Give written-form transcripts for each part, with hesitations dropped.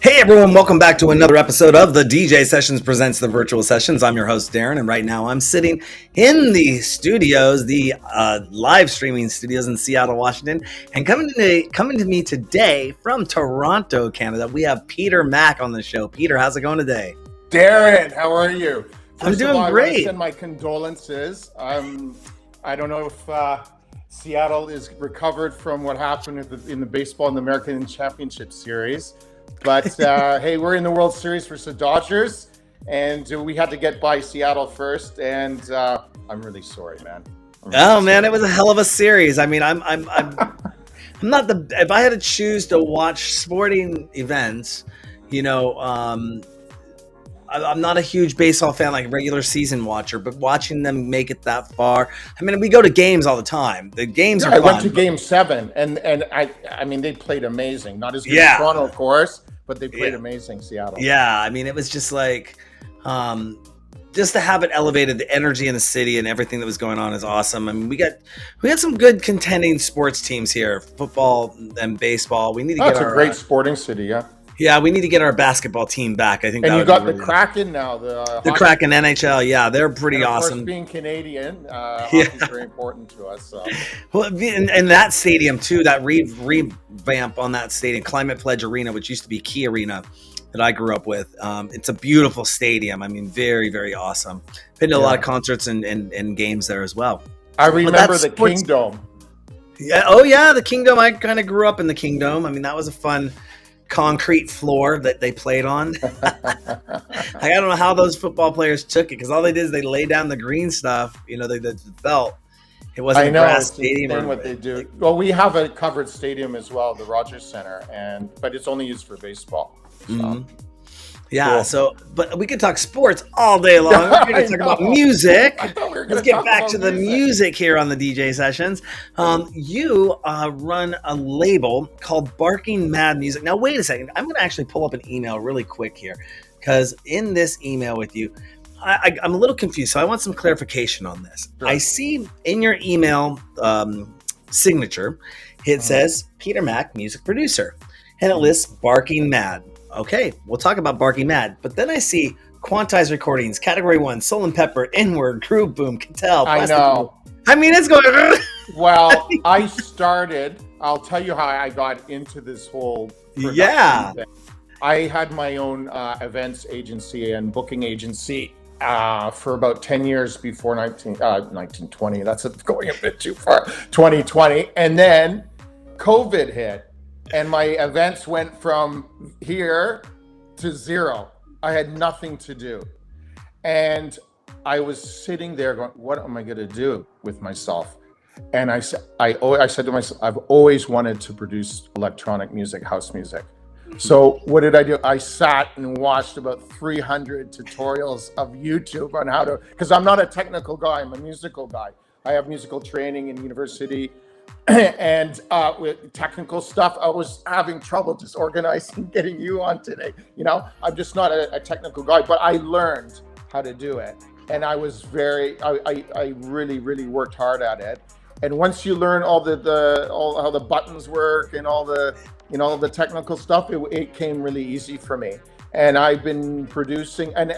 Hey everyone, welcome back to another episode of the DJ Sessions Presents the Virtual Sessions. I'm your host Darren, and right now I'm sitting in the studios, the live streaming studios in Seattle, Washington. And coming to me today from Toronto, Canada, we have Peter Mack on the show. Peter, how's it going today? Darren, how are you? I'm doing I want great. to send my condolences. I don't know if Seattle is recovered from what happened in the baseball and the American Championship Series. But hey, we're in the World Series for the Dodgers, and we had to get by Seattle first. And I'm really sorry, man. Man, it was a hell of a series. I mean, I'm not the. If I had to choose to watch sporting events, I'm not a huge baseball fan, like regular season watcher, but watching them make it that far. I mean, we go to games all the time. The games are fun. I went to Game 7, and I mean, they played amazing. Not as good as Toronto, of course, but they played amazing, Seattle. Yeah, I mean, it was just like, just to have it elevated, the energy in the city and everything that was going on is awesome. I mean, we got some good contending sports teams here, football and baseball. We need to get it's a great sporting city, yeah. Yeah, we need to get our basketball team back. I think. And you got the Kraken now. The Kraken NHL, yeah, they're pretty awesome. Of course, being Canadian, hockey's very important to us. So. Well, and that stadium too, that revamp on that stadium, Climate Pledge Arena, which used to be Key Arena, that I grew up with. It's a beautiful stadium. I mean, very, very awesome. Been to a lot of concerts and games there as well. I remember the Kingdom. Yeah. Oh yeah, the Kingdom. I kind of grew up in the Kingdom. I mean, that was a fun concrete floor that they played on. I don't know how those football players took it, because all they did is they laid down the green stuff. They felt it wasn't a grass stadium. I know what they do. Well, we have a covered stadium as well, the Rogers Center, but it's only used for baseball. So. Mm-hmm. Yeah, cool. But we could talk sports all day long. We're going to talk about music. Let's get back to the music here on the DJ Sessions. You run a label called Barking Mad Music. Now, wait a second. I'm going to actually pull up an email really quick here, because in this email with you, I'm a little confused. So I want some clarification on this. Sure. I see in your email signature, it says Peter Mack, music producer, and it lists Barking Mad. Okay, we'll talk about Barking Mad, but then I see Quantize Recordings, Category 1, Soul and Pepper, Inward, Groove Boom, Cattell. I know. I mean, it's going... Well, I'll tell you how I got into this whole production thing. I had my own events agency and booking agency for about 10 years before 1920. That's going a bit too far. 2020. And then COVID hit. And my events went from here to zero. I had nothing to do. And I was sitting there going, what am I going to do with myself? And I said to myself, I've always wanted to produce electronic music, house music. So what did I do? I sat and watched about 300 tutorials of YouTube on how to, because I'm not a technical guy, I'm a musical guy. I have musical training in university. And with technical stuff, I was having trouble just organizing, getting you on today. I'm just not a technical guy, but I learned how to do it. And I was I really, really worked hard at it. And once you learn all how the buttons work and all the technical stuff, it came really easy for me. And I've been producing, and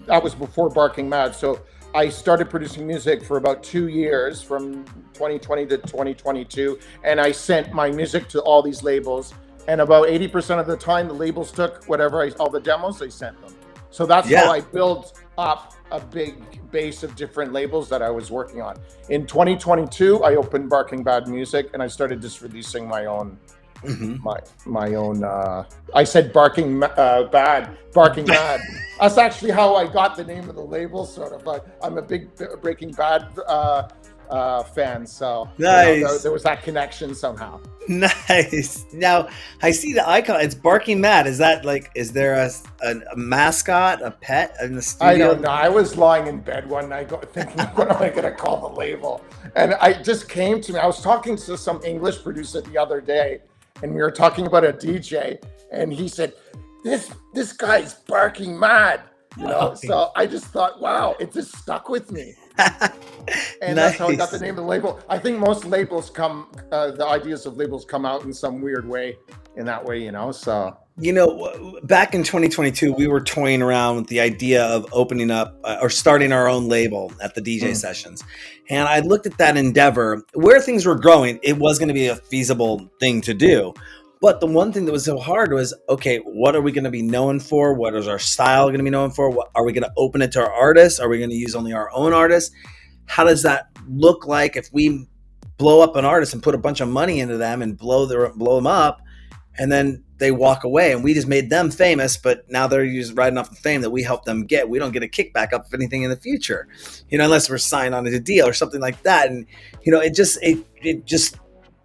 that was before Barking Mad. So I started producing music for about 2 years, from 2020 to 2022, and I sent my music to all these labels. And about 80% of the time, the labels took all the demos, they sent them. So that's how I built up a big base of different labels that I was working on. In 2022, I opened Barking Bad Music, and I started just releasing my own. My own. I said Barking Bad, Barking Mad. That's actually how I got the name of the label, sort of. But I'm a big Breaking Bad fan, so nice. There was that connection somehow. Nice. Now I see the icon. It's Barking Mad. Is that like? Is there a mascot, a pet in the studio? I don't know. I was lying in bed one night thinking, what am I going to call the label? And it just came to me. I was talking to some English producer the other day, and we were talking about a DJ, and he said, this guy's barking mad, So I just thought, wow, it just stuck with me. And that's how I got the name of the label. I think most labels the ideas of labels come out in some weird way, so Back in 2022, we were toying around with the idea of opening up or starting our own label at the DJ sessions. And I looked at that endeavor where things were growing. It was going to be a feasible thing to do. But the one thing that was so hard was, okay, what are we going to be known for? What is our style going to be known for? Are we going to open it to our artists? Are we going to use only our own artists? How does that look like if we blow up an artist and put a bunch of money into them and blow them up? And then they walk away and we just made them famous, but now they're just riding off the fame that we helped them get. We don't get a kickback up of anything in the future, unless we're signed on a deal or something like that. And, it just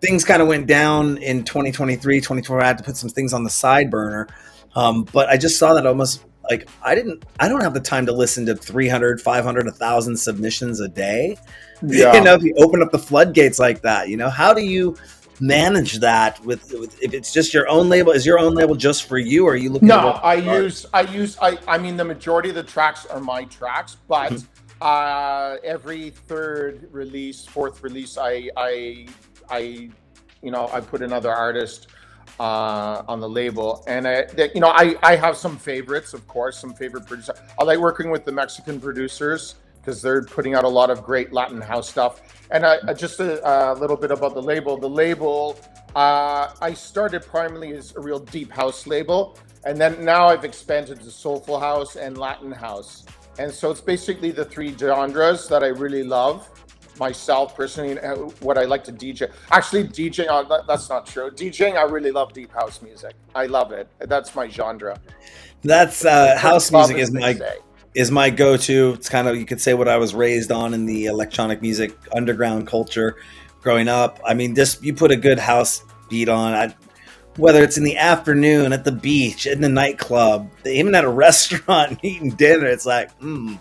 things kind of went down in 2023, 2024. I had to put some things on the side burner. But I just saw that almost like I don't have the time to listen to 300, 500, 1,000 submissions a day. Yeah. If you open up the floodgates like that, how do you manage that with if it's just your own label? Is your own label just for you, or are you looking I mean the majority of the tracks are my tracks, but every fourth release I put another artist on the label, and I have some favorites, of course, some favorite producers. I like working with the Mexican producers because they're putting out a lot of great Latin house stuff. And just a little bit about the label. The label, I started primarily as a real deep house label, and then now I've expanded to soulful house and Latin house. And so it's basically the three genres that I really love myself personally, what I like to DJ. Actually, DJing, that's not true. DJing, I really love deep house music. I love it. That's my genre. That's house music is my go-to. It's kind of, you could say, what I was raised on in the electronic music underground culture growing up. I mean, just you put a good house beat on, whether it's in the afternoon, at the beach, in the nightclub, even at a restaurant eating dinner, it's like, I'm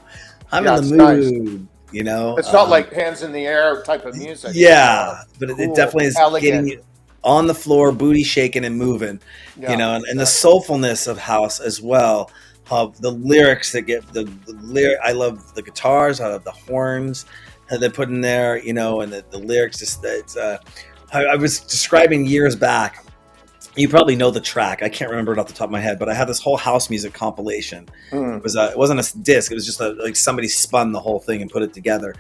in the mood. Nice. It's not like hands in the air type of music. Yeah, but cool, it definitely is elegant, getting you on the floor, booty shaking and moving, and the soulfulness of house as well. The lyrics that get the lyric. I love the guitars. I love the horns that they put in there, and the lyrics. Just I was describing years back. You probably know the track. I can't remember it off the top of my head, but I had this whole house music compilation. It wasn't a disc. It was just like somebody spun the whole thing and put it together.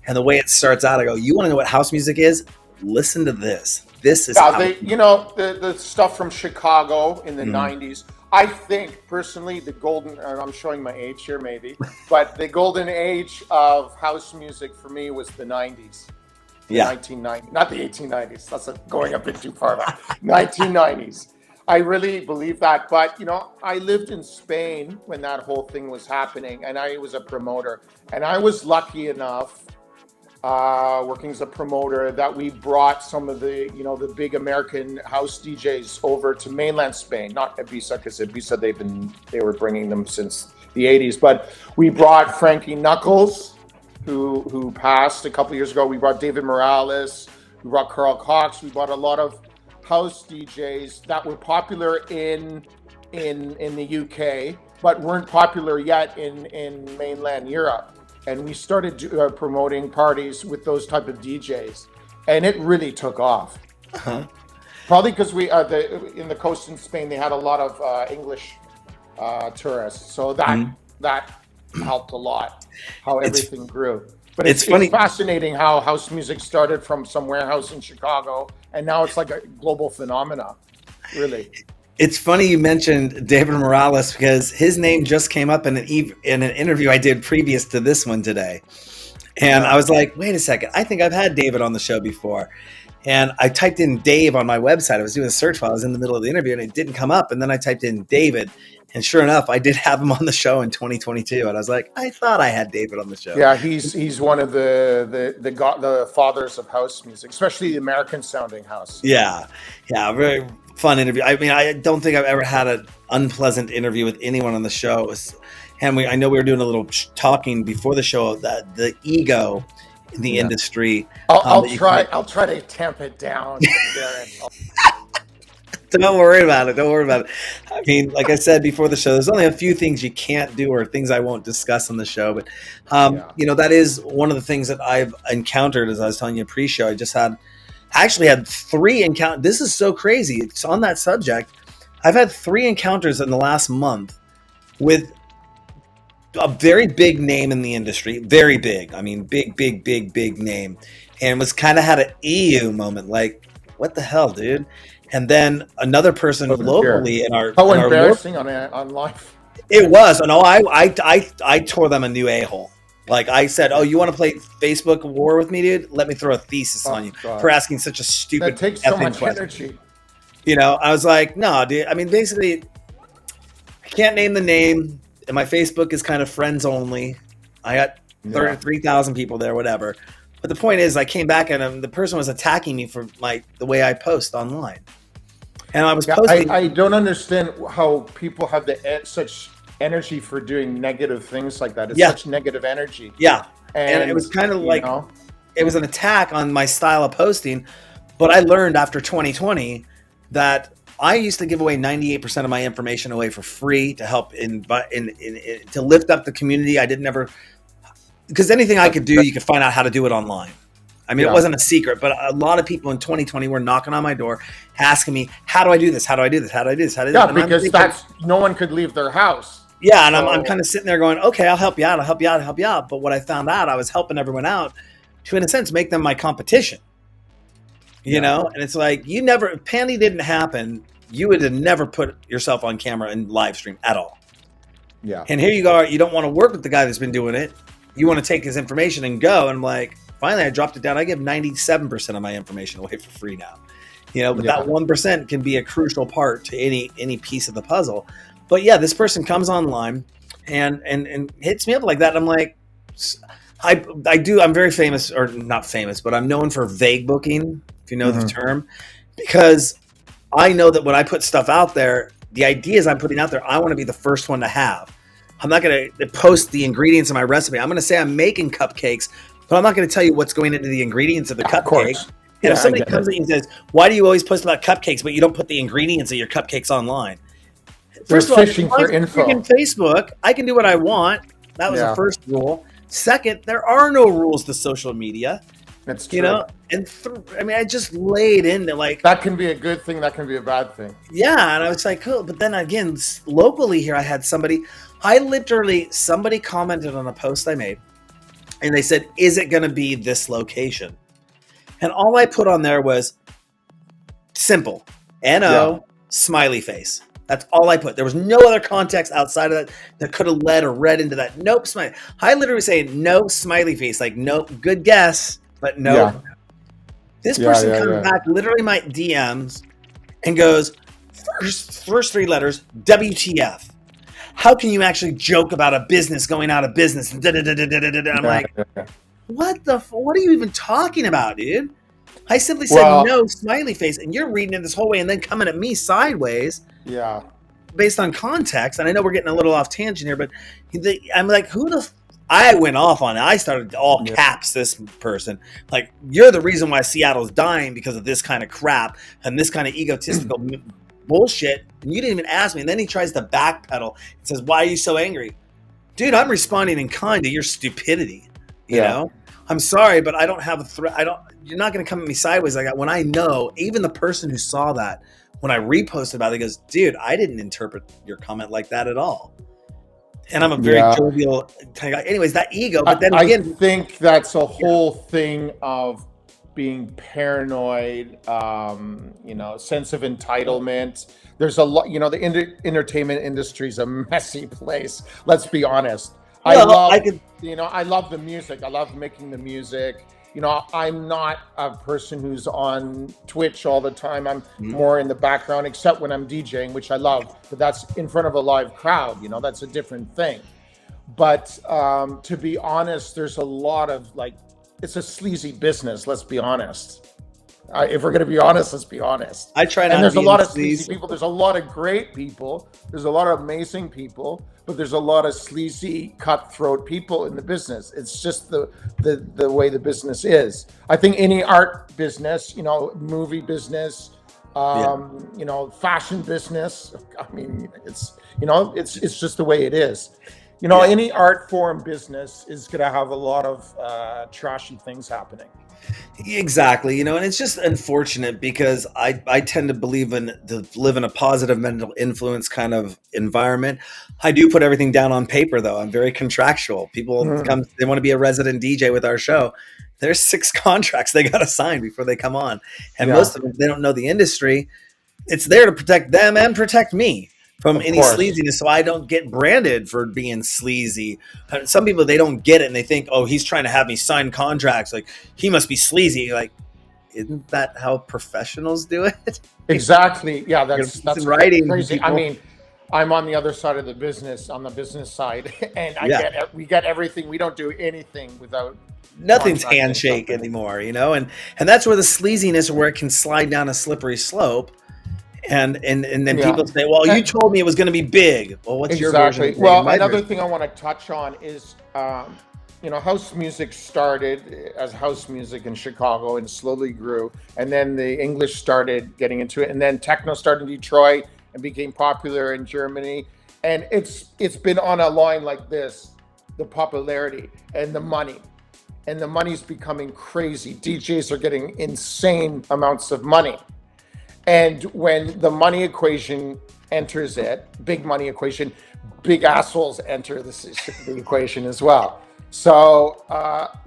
And the way it starts out, I go, "You want to know what house music is? Listen to this. This is the stuff from Chicago in the 90s. I think personally the golden, and I'm showing my age here maybe, but the golden age of house music for me was the 90s. 1990, not the 1890s. That's going a bit too far back. 1990s. I really believe that. But, I lived in Spain when that whole thing was happening, and I was a promoter. And I was lucky enough, working as a promoter, that we brought some of the, the big American house DJs over to mainland Spain, not Ibiza, because Ibiza they were bringing them since the 80s. But we brought Frankie Knuckles, who passed a couple years ago. We brought David Morales, we brought Carl Cox. We brought a lot of house DJs that were popular in the UK, but weren't popular yet in mainland Europe. And we started promoting parties with those type of DJs, and it really took off. Probably because we in the coast in Spain, they had a lot of English tourists, so that helped a lot. How everything grew. But it's funny. It's fascinating how house music started from some warehouse in Chicago, and now it's like a global phenomena, really. It's funny you mentioned David Morales, because his name just came up in an interview I did previous to this one today. And I was like, wait a second, I think I've had David on the show before. And I typed in Dave on my website. I was doing a search while I was in the middle of the interview, and it didn't come up. And then I typed in David, and sure enough, I did have him on the show in 2022. And I was like, I thought I had David on the show. Yeah, he's one of the fathers of house music, especially the American sounding house. Yeah, very fun interview. I mean, I don't think I've ever had an unpleasant interview with anyone on the show. And I know we were doing a little talking before the show that the ego in the industry. I'll try to tamp it down. Don't worry about it. I mean, like I said before the show, there's only a few things you can't do or things I won't discuss on the show. But, that is one of the things that I've encountered, as I was telling you pre-show. I actually had 3 encounters. This is so crazy. It's on that subject. I've had 3 encounters in the last month with a very big name in the industry, very big. I mean, big name, and was kind of had an EU moment, like, what the hell, dude? And then another person locally in our how embarrassing on life. It was. No, I tore them a new a-hole. Like I said, oh, you want to play Facebook war with me, dude? Let me throw a thesis on you for asking such a stupid. That takes so much energy. You know, I was like, no, dude. I mean, basically, I can't name the name. And my Facebook is kind of friends only. I got 3,000 people there, whatever. But the point is, I came back and the person was attacking me for the way I post online. And I was posting. I don't understand how people have such energy for doing negative things like that. It's such negative energy. Yeah. And it was kind of like, it was an attack on my style of posting. But I learned after 2020 that I used to give away 98% of my information away for free to help to lift up the community. I didn't ever, because anything I could do, you could find out how to do it online. I mean, it wasn't a secret, but a lot of people in 2020 were knocking on my door, asking me, how do I do this? How do I do this? How do I do this? How do I do this? Yeah, because no one could leave their house. Yeah, and I'm kind of sitting there going, okay, I'll help you out. I'll help you out. I'll help you out. But what I found out, I was helping everyone out to, in a sense, make them my competition. You know, and it's like, if Pandy didn't happen, you would have never put yourself on camera and live stream at all. Yeah. And here you go, you don't want to work with the guy that's been doing it. You want to take his information and go. And I'm like, finally, I dropped it down. I give 97% of my information away for free now. You know, but that 1% can be a crucial part to any piece of the puzzle. But yeah, this person comes online and hits me up like that. And I'm like, I'm very famous, or not famous, but I'm known for vague booking, if you know the term, because I know that when I put stuff out there, the ideas I'm putting out there, I want to be the first one to have. I'm not going to post the ingredients of my recipe. I'm going to say I'm making cupcakes, but I'm not going to tell you what's going into the ingredients of the cupcake. And if somebody comes to you and says, why do you always post about cupcakes, but you don't put the ingredients of your cupcakes online? First of all, fishing for info. Facebook, I can do what I want. That was the first rule. Second, there are no rules to social media. That's true. You know, and I mean, I just laid into like that can be a good thing, that can be a bad thing. Yeah, and I was like, cool. But then again, locally here, I had somebody commented on a post I made, and they said, "Is it going to be this location?" And all I put on there was simple, N-O, smiley face. That's all I put. There was no other context outside of that could have led or read into that. Nope, smiley. I literally say no smiley face, like nope, good guess, but no. Yeah. This person comes back, literally my DMs, and goes, first 3 letters, WTF. How can you actually joke about a business going out of business? And I'm like, what are you even talking about, dude? I simply said no smiley face, and you're reading it this whole way and then coming at me sideways. Yeah. Based on context, and I know we're getting a little off tangent here, but I'm like, I went off on it. I started all caps this person. Like, you're the reason why Seattle's dying because of this kind of crap and this kind of egotistical bullshit. And you didn't even ask me. And then he tries to backpedal and says, why are you so angry? Dude, I'm responding in kind to your stupidity. You know? I'm sorry, but I don't have a threat. You're not going to come at me sideways like that when I know, even the person who saw that, when I reposted about it, he goes, dude, I didn't interpret your comment like that at all. And I'm a very jovial kind of guy. Anyways, that ego. But then again, I think that's a whole thing of being paranoid, sense of entitlement. There's a lot, the entertainment industry is a messy place. Let's be honest. I love the music. I love making the music. I'm not a person who's on Twitch all the time. I'm more in the background, except when I'm DJing, which I love, but that's in front of a live crowd. That's a different thing. But to be honest, there's a lot of it's a sleazy business. Let's be honest. If we're going to be honest, let's be honest. I try not. And there's a lot of sleazy people. There's a lot of great people. There's a lot of amazing people, but there's a lot of sleazy, cutthroat people in the business. It's just the way the business is. I think any art business, movie business, fashion business. I mean, it's just the way it is. You know, any art form business is going to have a lot of trashy things happening. Exactly, and it's just unfortunate because I tend to live in a positive mental influence kind of environment. I do put everything down on paper, though. I'm very contractual. People come, they want to be a resident DJ with our show. There's 6 contracts they got to sign before they come on, and most of them, they don't know the industry. It's there to protect them and protect me from any sleaziness, so I don't get branded for being sleazy. Some people, they don't get it, and they think, oh, he's trying to have me sign contracts. Like, he must be sleazy. Like, isn't that how professionals do it? Exactly. Yeah, that's writing. Crazy. People. I mean, I'm on the other side of the business, on the business side, and we get everything. We don't do anything without. Nothing's handshake anymore, and that's where the sleaziness, where it can slide down a slippery slope. And then people say, well, you told me it was going to be big. Well, what's your version? Well, another thing I want to touch on is, house music started as house music in Chicago and slowly grew. And then the English started getting into it. And then techno started in Detroit and became popular in Germany. And it's been on a line like this, the popularity and the money. And the money's becoming crazy. DJs are getting insane amounts of money. And when the money equation enters it, big money equation, big assholes enter the equation as well. So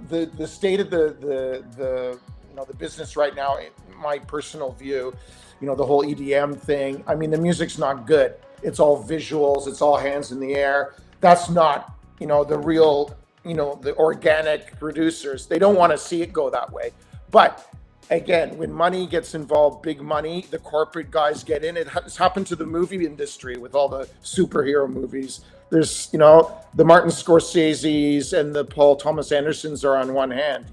the state of the business right now, in my personal view, the whole EDM thing. I mean, the music's not good. It's all visuals. It's all hands in the air. That's not the real the organic producers. They don't want to see it go that way, but. Again, when money gets involved, big money, the corporate guys get in. It's happened to the movie industry with all the superhero movies. There's, the Martin Scorseses and the Paul Thomas Andersons are on one hand,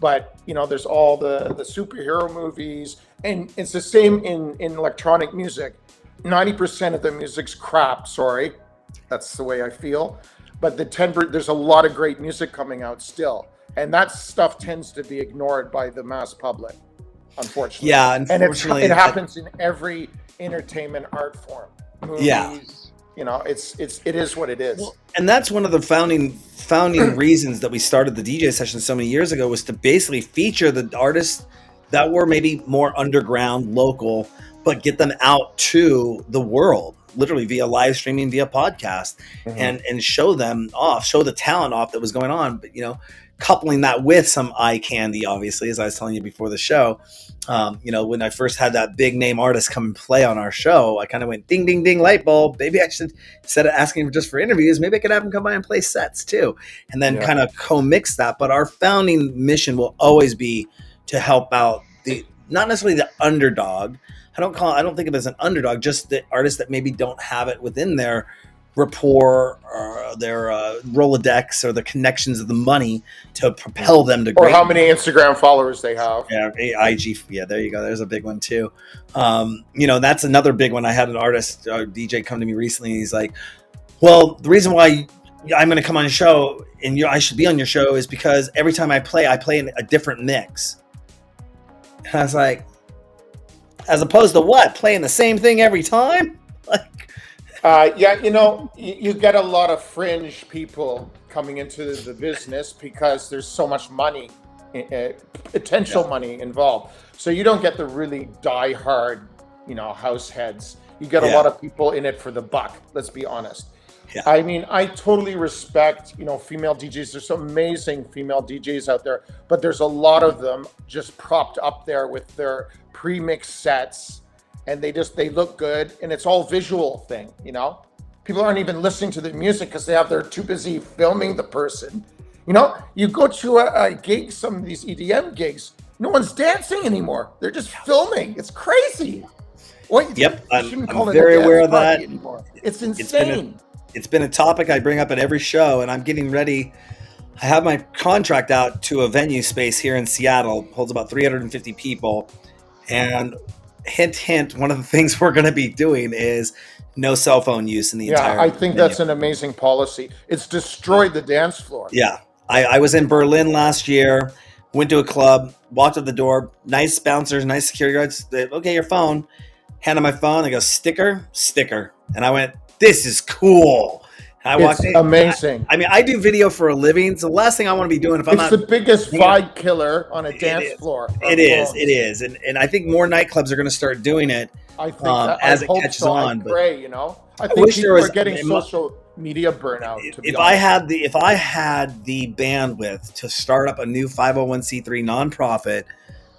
but, there's all the superhero movies. And it's the same in electronic music. 90% of the music's crap, sorry. That's the way I feel. But there's a lot of great music coming out still. And that stuff tends to be ignored by the mass public, unfortunately. Yeah, unfortunately. And it happens in every entertainment art form. Movies, it is what it is. Well, and that's one of the founding reasons that we started the DJ session so many years ago, was to basically feature the artists that were maybe more underground, local, but get them out to the world, literally via live streaming, via podcast, and show them off, show the talent off that was going on. But, coupling that with some eye candy, obviously, as I was telling you before the show, when I first had that big name artist come and play on our show, I kind of went ding, ding, ding, light bulb. Maybe I should, instead of asking just for interviews, maybe I could have him come by and play sets too, and then kind of co-mix that. But our founding mission will always be to help out not necessarily the underdog. I don't think of it as an underdog, just the artists that maybe don't have it within their rapport or their Rolodex or the connections of the money to propel them to greatness. Or how many Instagram followers they have. Yeah, IG. Yeah, there you go. There's a big one too. That's another big one. I had an artist, DJ, come to me recently. He's like, well, the reason why I'm going to come on your show and I should be on your show is because every time I play in a different mix. And I was like, as opposed to what? Playing the same thing every time? You get a lot of fringe people coming into the business because there's so much money, potential money involved. So you don't get the really die-hard, house heads. You get a lot of people in it for the buck. Let's be honest. Yeah. I mean, I totally respect, female DJs. There's some amazing female DJs out there, but there's a lot of them just propped up there with their pre-mixed sets. And they look good, and it's all visual thing, People aren't even listening to the music because they're too busy filming the person. You go to a gig, some of these EDM gigs, no one's dancing anymore. They're just filming. It's crazy. Yep, I'm very aware of that. Anymore. It's insane. It's been a topic I bring up at every show, and I'm getting ready. I have my contract out to a venue space here in Seattle, holds about 350 people, and hint, hint, one of the things we're going to be doing is no cell phone use in the entire I think venue. That's an amazing policy. It's destroyed the dance floor. Yeah. I was in Berlin last year, went to a club, walked up the door, nice bouncers, nice security guards. Okay, your phone. Handed my phone. They go, sticker. And I went, this is cool. It's amazing. I mean, I do video for a living. So the last thing I want to be doing if I'm It's the biggest vibe killer on a dance floor. It is. And I think more nightclubs are going to start doing it. I think that, as it catches so. on. I pray, I think people are getting social media burnout. If I had the bandwidth to start up a new 501c3 nonprofit,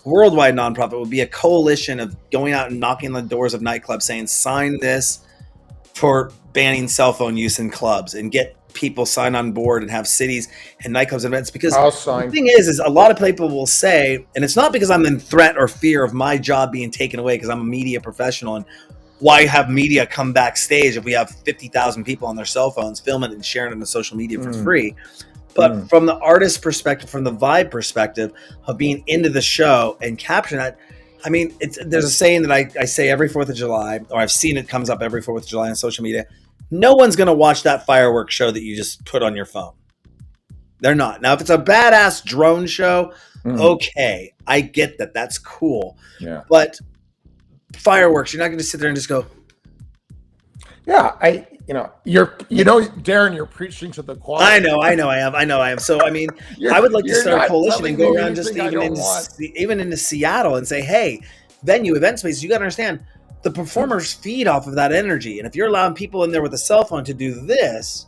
worldwide nonprofit, would be a coalition of going out and knocking on the doors of nightclubs saying, sign this for banning cell phone use in clubs, and get people signed on board and have cities and nightclubs events. Because the thing is a lot of people will say, and it's not because I'm in threat or fear of my job being taken away because I'm a media professional, and why have media come backstage if we have 50,000 people on their cell phones filming it and sharing it on social media for free? But from the artist perspective, from the vibe perspective of being into the show and capturing that, I mean, there's a saying that I say every 4th of July, or I've seen it comes up every 4th of July on social media. No one's going to watch that fireworks show that you just put on your phone. They're not. Now, if it's a badass drone show, okay, I get that. That's cool. Yeah. But fireworks, you're not going to sit there and just go. Yeah, Darren, you're preaching to the choir. I know I am. So, I mean, I would like to start a coalition and go around just even into Seattle and say, hey, venue, event space, you got to understand, the performers feed off of that energy. And if you're allowing people in there with a cell phone to do this,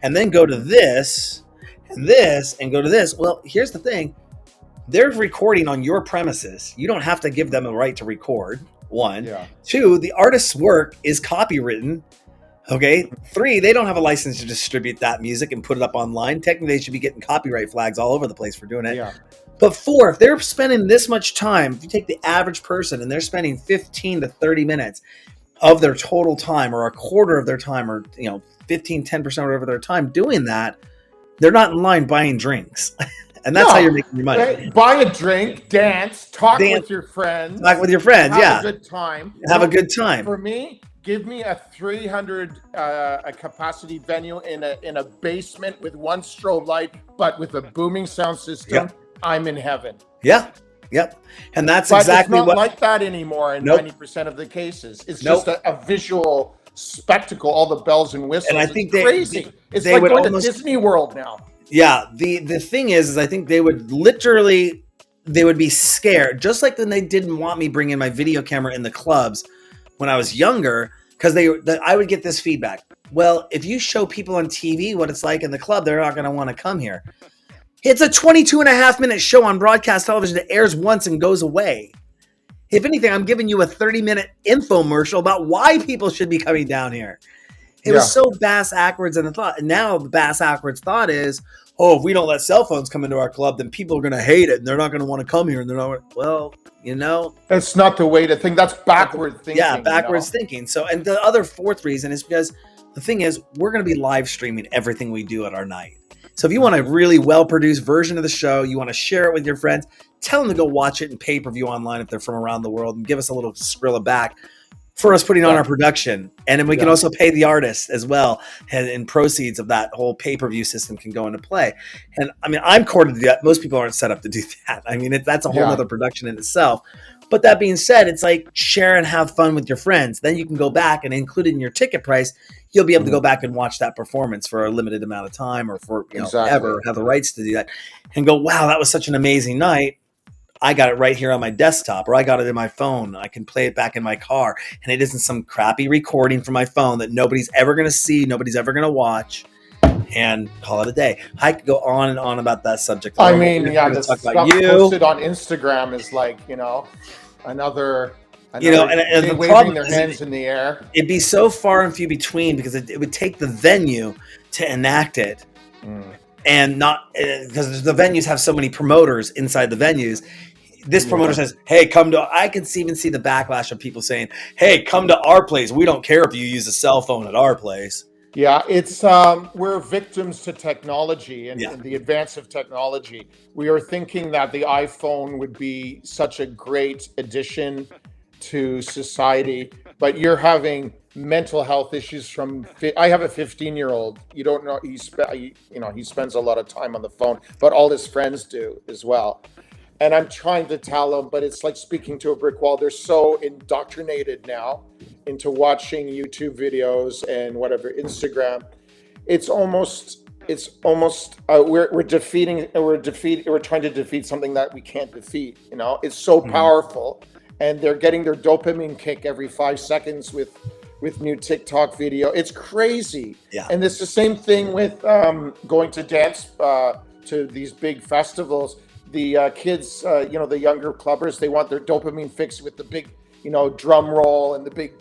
and then go to this, and this, and go to this, well, here's the thing. They're recording on your premises. You don't have to give them a right to record, 1. Yeah. 2, the artist's work is copywritten. Okay. 3, they don't have a license to distribute that music and put it up online. Technically, they should be getting copyright flags all over the place for doing it. Yeah. But 4, if they're spending this much time, if you take the average person and they're spending 15 to 30 minutes of their total time, or a quarter of their time, or 15, 10% or whatever their time doing that, they're not in line buying drinks. And that's how you're making your money. Right? Buy a drink, dance, talk with your friends. Have a good time. Have a good time. For me, give me a 300 capacity venue in a basement with 1 strobe light, but with a booming sound system. Yep. I'm in heaven. Yeah. Yep. And that's but exactly it's not like that anymore in 90% of the cases. It's just a visual spectacle, all the bells and whistles. And I think it's crazy. It's like going to Disney World now. Yeah. The thing is I think they would be scared, just like when they didn't want me bringing my video camera in the clubs when I was younger, because I would get this feedback. Well, if you show people on TV what it's like in the club, they're not going to want to come here. It's a 22.5-minute show on broadcast television that airs once and goes away. If anything, I'm giving you a 30-minute infomercial about why people should be coming down here. It was so bass-ackwards in the thought. And now the bass-ackwards thought is, if we don't let cell phones come into our club, then people are going to hate it and they're not going to want to come here. And they're not. Well, that's not the way to think. That's backward thinking. Yeah, backwards thinking. So, and the other 4th reason is because the thing is, we're going to be live streaming everything we do at our night. So if you want a really well-produced version of the show, you want to share it with your friends, tell them to go watch it in pay-per-view online if they're from around the world, and give us a little Skrilla back for us putting on our production. And then we can also pay the artists as well, and proceeds of that whole pay-per-view system can go into play. And I mean, I'm core to do that. Most people aren't set up to do that. I mean, that's a whole other production in itself. But that being said, it's like share and have fun with your friends. Then you can go back and include it in your ticket price. You'll be able to go back and watch that performance for a limited amount of time, or for ever have the rights to do that, and go, wow, that was such an amazing night. I got it right here on my desktop, or I got it in my phone. I can play it back in my car, and it isn't some crappy recording from my phone that nobody's ever going to see, nobody's ever going to watch, and call it a day. I could go on and on about that subject. I mean, the stuff posted on Instagram is like, another and the problem their hands in the air. It'd be so far and few between, because it would take the venue to enact it, and not because the venues have so many promoters inside the venues. This promoter says, "Hey, come to." I can even see the backlash of people saying, "Hey, come to our place. We don't care if you use a cell phone at our place." Yeah, it's we're victims to technology and the advance of technology. We are thinking that the iPhone would be such a great addition to society, but you're having mental health issues from. I have a 15-year-old. You don't know he spends a lot of time on the phone, but all his friends do as well. And I'm trying to tell them, but it's like speaking to a brick wall. They're so indoctrinated now into watching YouTube videos and whatever, Instagram. it's almost we're trying to defeat something that we can't defeat. You know, it's so powerful, and they're getting their dopamine kick every 5 seconds with new TikTok video. It's crazy. Yeah. And it's the same thing with going to dance to these big festivals. The kids, the younger clubbers, they want their dopamine fix with the big, drum roll and the big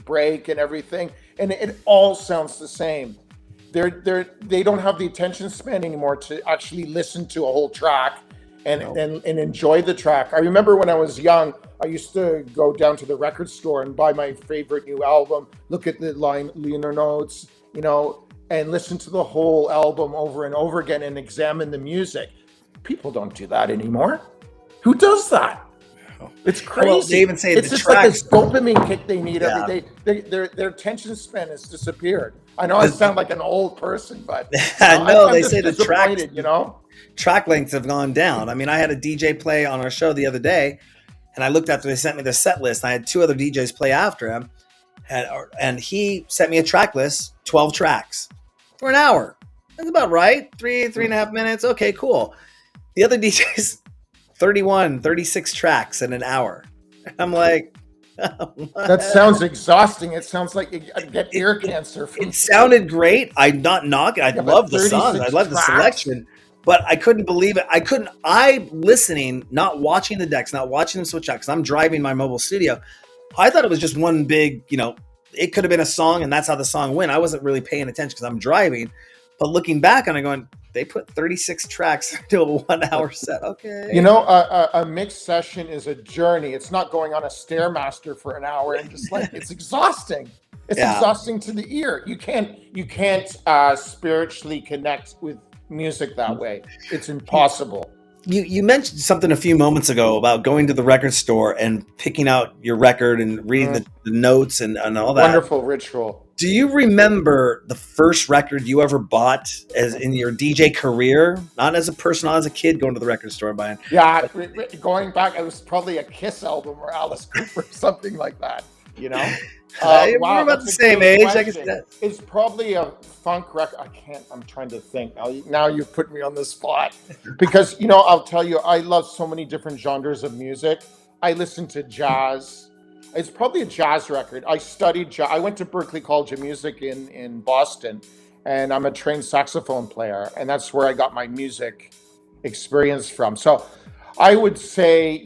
break and everything. And it all sounds the same. They don't have the attention span anymore to actually listen to a whole track and enjoy the track. I remember when I was young, I used to go down to the record store and buy my favorite new album, look at the liner notes, and listen to the whole album over and over again and examine the music. People don't do that anymore. Who does that? It's crazy. Well, they even say it's the just tracks, like this dopamine kick they need every day. Their attention span has disappeared. I know I sound like an old person, but no, they say the tracks, track lengths have gone down. I mean, I had a DJ play on our show the other day, and I looked after they sent me the set list. I had 2 other DJs play after him, and he sent me a track list, 12 tracks for an hour. That's about right. 3.5 minutes. Okay, cool. The other DJs, 36 tracks in an hour. I'm like, that sounds exhausting. It sounds like you get ear cancer. It sounded great. I'm not knocking. I love the songs. I love the selection, but I couldn't believe it. I'm listening, not watching the decks, not watching them switch out because I'm driving my mobile studio. I thought it was just one big, it could have been a song and that's how the song went. I wasn't really paying attention because I'm driving, but looking back and I'm going, they put 36 tracks into a 1 hour set. Okay. A mixed session is a journey. It's not going on a Stairmaster for an hour and just like, it's exhausting. It's exhausting to the ear. You can't spiritually connect with music that way. It's impossible. You mentioned something a few moments ago about going to the record store and picking out your record and reading the notes and all that. Wonderful ritual. Do you remember the first record you ever bought as in your DJ career? Not as a person, not as a kid going to the record store and buying. Yeah, going back, it was probably a Kiss album or Alice Cooper, something like that. We're about the same age. I guess it's probably a funk record. I'm trying to think. Now you've put me on the spot. Because, I'll tell you, I love so many different genres of music. I listen to jazz. It's probably a jazz record. I studied jazz. I went to Berklee College of Music in Boston, and I'm a trained saxophone player. And that's where I got my music experience from. So I would say,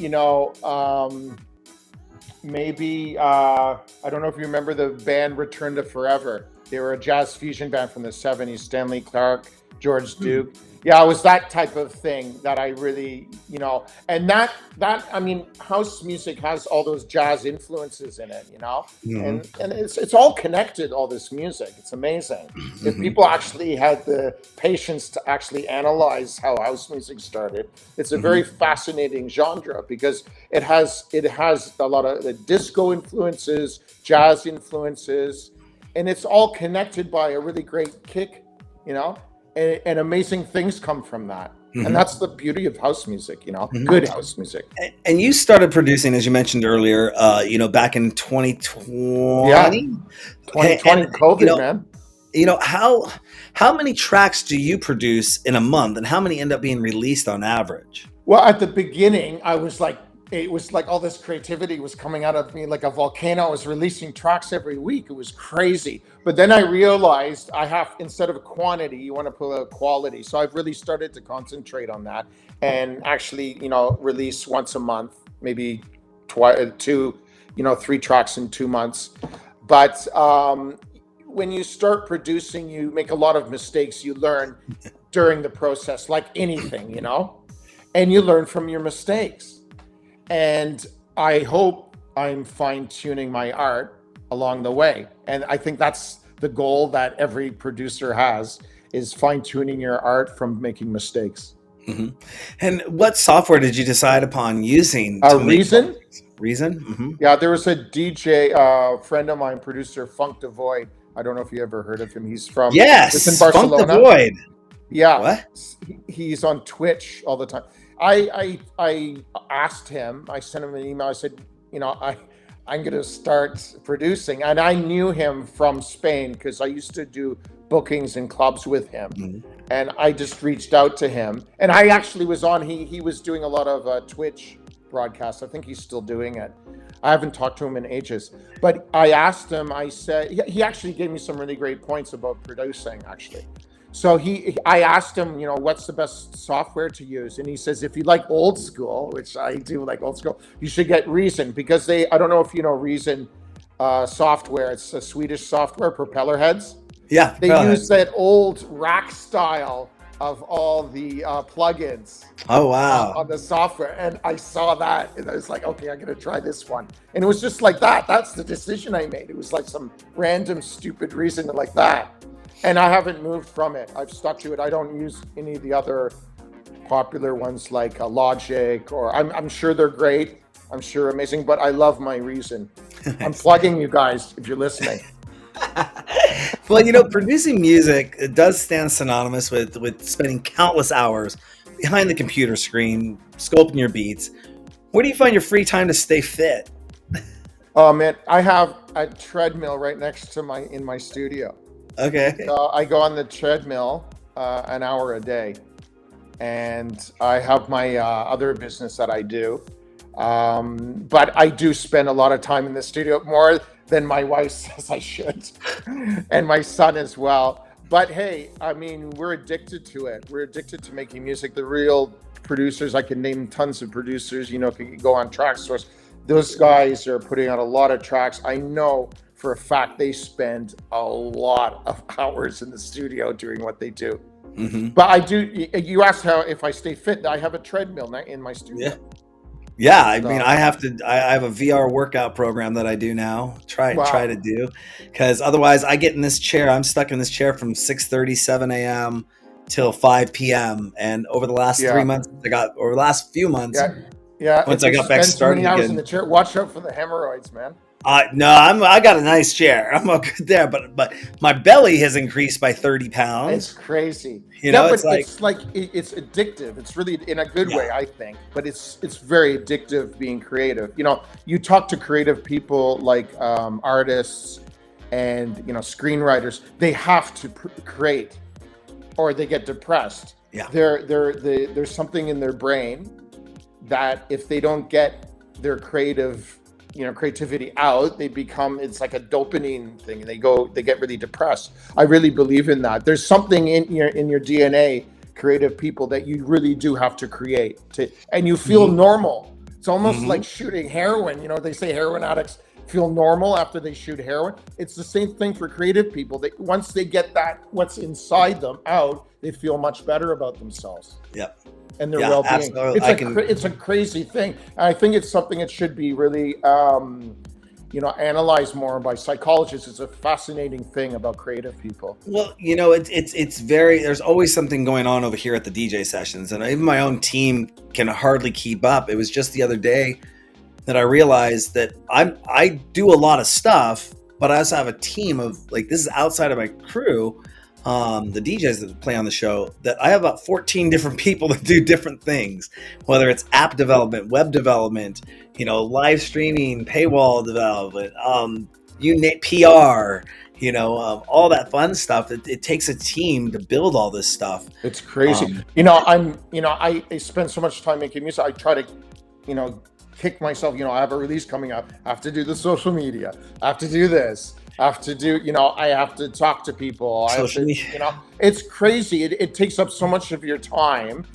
maybe, I don't know if you remember the band Return to Forever. They were a jazz fusion band from the 70s, Stanley Clarke, George Duke. Yeah, it was that type of thing that I really, and that house music has all those jazz influences in it, and it's all connected, all this music. It's amazing. If people actually had the patience to actually analyze how house music started, it's a very fascinating genre because it has a lot of the disco influences, jazz influences, and it's all connected by a really great kick, and amazing things come from that. And that's the beauty of house music, good house music. And you started producing, as you mentioned earlier, back in 2020. Yeah, 2020, COVID, man. How many tracks do you produce in a month, and how many end up being released on average? Well, at the beginning, it was like all this creativity was coming out of me like a volcano. I was releasing tracks every week. It was crazy. But then I realized instead of quantity, you want to put a quality. So I've really started to concentrate on that and actually, release once a month, maybe 3 tracks in 2 months. But when you start producing, you make a lot of mistakes. You learn during the process, like anything, and you learn from your mistakes. And I hope I'm fine-tuning my art along the way. And I think that's the goal that every producer has, is fine-tuning your art from making mistakes. And what software did you decide upon using? Reason? Reason? Yeah, there was a DJ, friend of mine, producer, Funk Devoid. I don't know if you ever heard of him. He's from in Barcelona. Funk Devoid. Yeah. What? He's on Twitch all the time. I asked him, I sent him an email. I said, I'm going to start producing. And I knew him from Spain because I used to do bookings in clubs with him. Mm-hmm. And I just reached out to him. And I actually was on, he was doing a lot of Twitch broadcasts. I think he's still doing it. I haven't talked to him in ages. But I asked him, I said, he actually gave me some really great points about producing, actually. So I asked him, what's the best software to use? And he says, if you like old school, which I do like old school, you should get Reason, because I don't know if you know Reason software. It's a Swedish software, propeller heads. Yeah. They use that old rack style of all the plugins. Oh, wow. On the software. And I saw that and I was like, okay, I'm going to try this one. And it was just like that. That's the decision I made. It was like some random stupid reason like that. And I haven't moved from it. I've stuck to it. I don't use any of the other popular ones like Logic, or I'm sure they're great. I'm sure amazing, but I love my Reason. I'm plugging you guys if you're listening. Well, producing music, it does stand synonymous with spending countless hours behind the computer screen, sculpting your beats. Where do you find your free time to stay fit? Oh man, I have a treadmill right next to in my studio. Okay. So I go on the treadmill an hour a day, and I have my other business that I do. But I do spend a lot of time in the studio, more than my wife says I should, and my son as well. But hey, I mean, we're addicted to it. We're addicted to making music. The real producers, I can name tons of producers, can go on Track Source. Those guys are putting out a lot of tracks. I know for a fact they spend a lot of hours in the studio doing what they do. Mm-hmm. But I do, you asked if I stay fit. I have a treadmill in my studio. Yeah. I mean, I have a VR workout program that I do now. Try to do, because otherwise I get in this chair. I'm stuck in this chair from 6:30, 7 a.m. till 5 p.m. And over the last 3 months, over the last few months, once I got back started again. In the chair, watch out for the hemorrhoids, man. No, I got a nice chair. I'm all good there, but my belly has increased by 30 pounds. It's crazy. It's addictive. It's really in a good way, I think. But it's very addictive being creative. You talk to creative people like artists and screenwriters. They have to create, or they get depressed. Yeah. There's something in their brain that if they don't get their creativity out, it's like a dopamine thing. They get really depressed. I really believe in that. There's something in your DNA, creative people, that you really do have to create and you feel normal. It's almost like shooting heroin. They say heroin addicts feel normal after they shoot heroin. It's the same thing for creative people. That once they get that, what's inside them out, they feel much better about themselves. Yep. And their well-being. It's a crazy thing. I think it's something that should be really, analyzed more by psychologists. It's a fascinating thing about creative people. Well, it's very. There's always something going on over here at the DJ sessions, and even my own team can hardly keep up. It was just the other day that I realized that I do a lot of stuff, but I also have a team of this is outside of my crew. The DJs that play on the show, that I have about 14 different people that do different things, whether it's app development, web development, live streaming, paywall development, PR, all that fun stuff. It takes a team to build all this stuff. It's crazy. I spend so much time making music. I try to, kick myself. I have a release coming up. I have to do the social media. I have to do this. I have to do, I have to talk to people. It's crazy. It takes up so much of your time,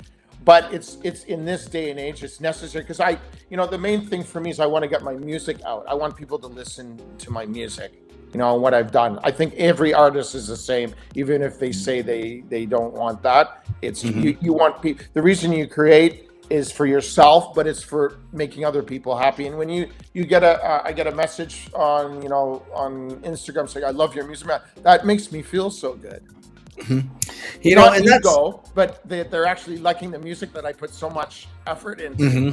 but it's in this day and age, it's necessary, because the main thing for me is I want to get my music out. I want people to listen to my music, and what I've done. I think every artist is the same, even if they say they don't want that. It's you want people. The reason you create is for yourself, but it's for making other people happy. And when you get I get a message on Instagram saying, "I love your music," man, that makes me feel so good. Mm-hmm. And ego, but they're actually liking the music that I put so much effort into.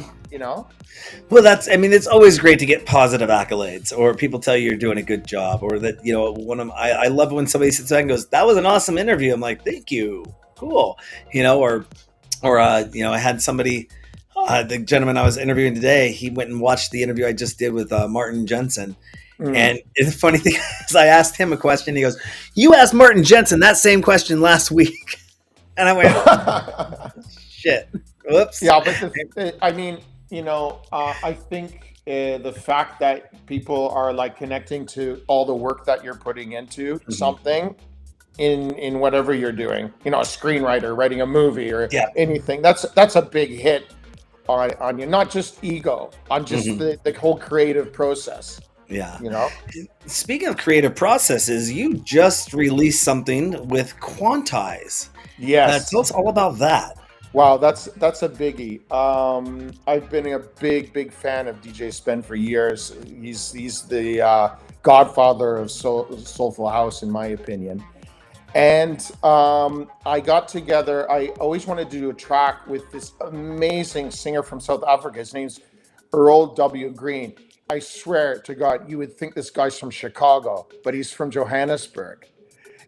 Well, it's always great to get positive accolades, or people tell you you're doing a good job, or that I love when somebody sits back and goes, "That was an awesome interview." I'm like, "Thank you, cool," or I had somebody, The gentleman I was interviewing today, he went and watched the interview I just did with Martin Jensen. And the funny thing is, I asked him a question. He goes, "You asked Martin Jensen that same question last week." And I went, "Shit. Whoops." Yeah, but I mean, I think the fact that people are like connecting to all the work that you're putting into something in whatever you're doing, a screenwriter, writing a movie or anything, that's a big hit on you, not just ego, on just the whole creative process. Yeah. Speaking of creative processes, you just released something with Quantize. Yes. Tell us all about that. Wow, that's a biggie. I've been a big fan of DJ Spen for years. He's the godfather of soulful house, in my opinion. And I got together. I always wanted to do a track with this amazing singer from South Africa. His name's Earl W. Green. I swear to God, you would think this guy's from Chicago, but he's from Johannesburg.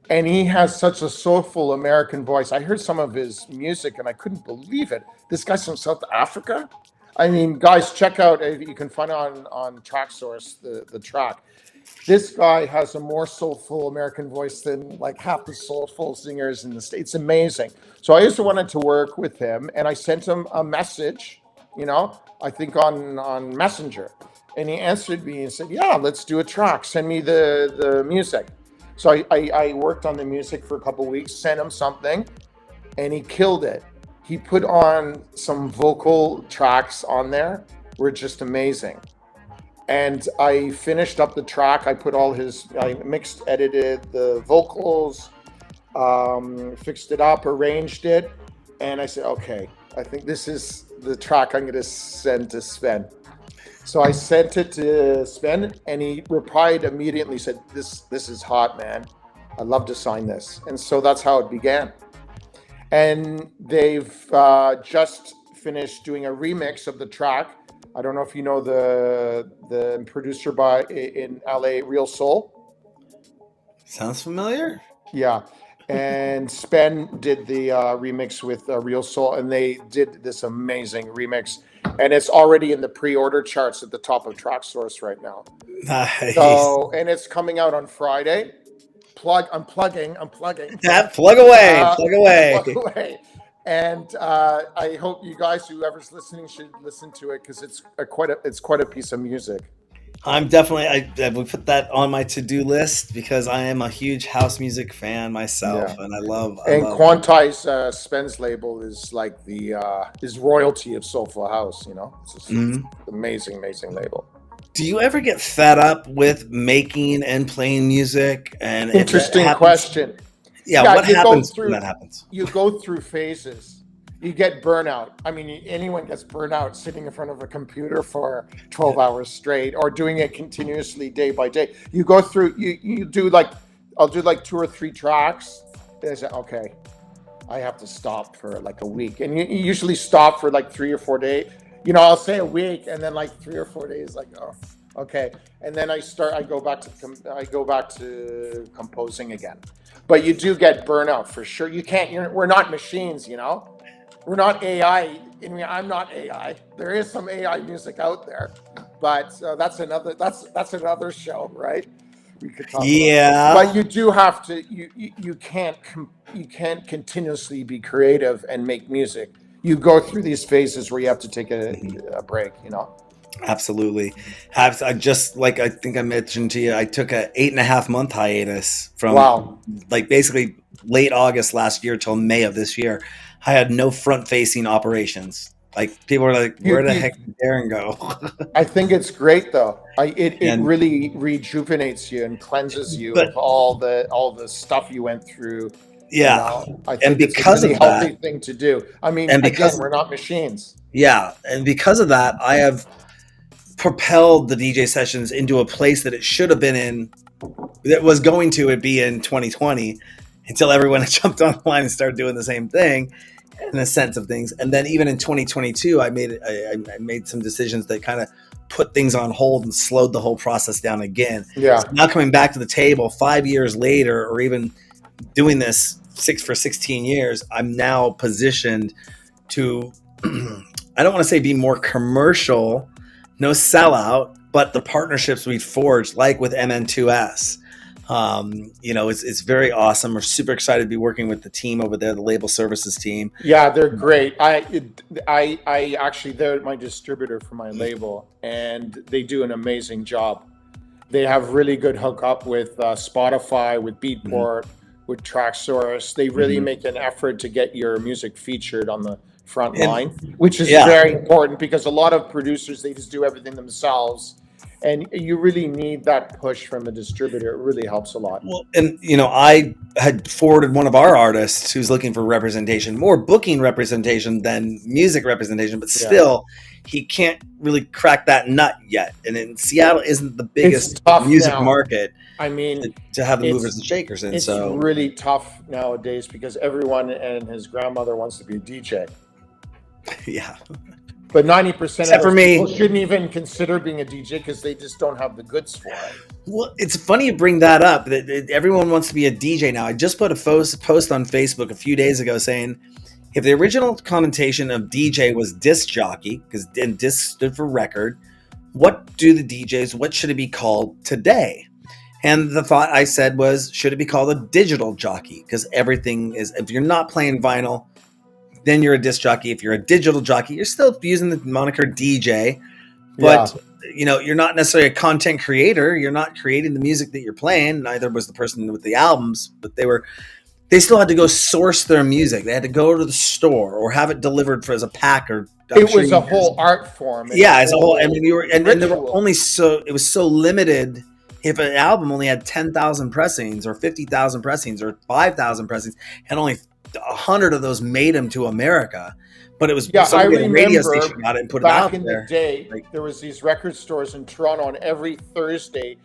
And he has such a soulful American voice. I heard some of his music and I couldn't believe it. This guy's from South Africa? I mean, guys, check out, you can find it on TrackSource, the track. This guy has a more soulful American voice than like half the soulful singers in the States. It's amazing. So I used to wanted to work with him, and I sent him a message, I think on Messenger. And he answered me and said, "Yeah, let's do a track. Send me the music." So I worked on the music for a couple of weeks, sent him something, and he killed it. He put on some vocal tracks on there, were just amazing. And I finished up the track. I mixed, edited the vocals, fixed it up, arranged it. And I said, okay, I think this is the track I'm going to send to Spen. So I sent it to Spen, and he replied immediately, said, this is hot, man. I'd love to sign this. And so that's how it began. And they've just finished doing a remix of the track. I don't know if you know the producer in LA, Real Soul. Sounds familiar. Yeah. And Spen did the remix with Real Soul, and they did this amazing remix. And it's already in the pre-order charts at the top of TrackSource right now. Nice. So, and it's coming out on Friday. I'm plugging. Yeah, plug away. And I hope you guys, whoever's listening, should listen to it because it's quite a piece of music. I'm definitely I would put that on my to-do list because I am a huge house music fan myself, and I love Quantize Spen's label is like is royalty of soulful house. It's an amazing label. Do you ever get fed up with making and playing music? And interesting question. Yeah, what happens when that happens? You go through phases. You get burnout. I mean, anyone gets burnout sitting in front of a computer for 12 hours straight or doing it continuously day by day. You go through, you do I'll do 2 or 3 tracks. And I say, okay, I have to stop for like a week. And you usually stop for 3 or 4 days. I'll say a week and then 3 or 4 days, oh, okay. And then I go back to composing again. But you do get burnout for sure. We're not machines, We're not AI. I mean, I'm not AI. There is some AI music out there, but that's another show, right? We could talk about. But you do have to. You can't continuously be creative and make music. You go through these phases where you have to take a break. Absolutely. I think I mentioned to you, I took a 8.5 month hiatus from basically late August last year till May of this year. I had no front facing operations. People were like, where the heck did Darren go? I think it's great though. It really rejuvenates you and cleanses you of all the stuff you went through. Yeah. I think it's a really healthy thing to do. I mean, again, we're not machines. Yeah. And because of that, I have propelled the DJ sessions into a place that it should have been in, that was going to be in 2020 until everyone jumped online and started doing the same thing in a sense of things. And then even in 2022, I made some decisions that kind of put things on hold and slowed the whole process down again. Yeah. So now coming back to the table 5 years later, or even doing this for 16 years, I'm now positioned to I don't want to say be more commercial, no sellout, but the partnerships we forged, like with MN2S, it's very awesome. We're super excited to be working with the team over there, the label services team. Yeah, they're great. I actually, they're my distributor for my label, and they do an amazing job. They have really good hookup with Spotify, with Beatport, with TrackSource. They really make an effort to get your music featured on the front line, which is very important, because a lot of producers, they just do everything themselves. And you really need that push from a distributor. It really helps a lot. Well, and I had forwarded one of our artists who's looking for representation, more booking representation than music representation, but still, he can't really crack that nut yet. And in Seattle isn't the biggest music market. I mean, to have the movers and shakers in. It's really tough nowadays, because everyone and his grandmother wants to be a DJ. Yeah. But 90% of those people shouldn't even consider being a DJ, because they just don't have the goods for it. Well, it's funny you bring that up. That everyone wants to be a DJ now. I just put a post on Facebook a few days ago saying, if the original connotation of DJ was disc jockey, because disc stood for record, what should it be called today? And the thought I said was, should it be called a digital jockey? Because everything is, if you're not playing vinyl, then you're a disc jockey. If you're a digital jockey, you're still using the moniker DJ, but you're not necessarily a content creator. You're not creating the music that you're playing. Neither was the person with the albums, but they still had to go source their music. They had to go to the store or have it delivered as a pack. Or it was a whole art form. Yeah, as a whole. I mean, there were only it was so limited. If an album only had 10,000 pressings or 50,000 pressings or 5,000 pressings, and only 100 of those made them to America, but it was I remember radio station got it and put it out back in the day. There was these record stores in Toronto on every Thursday.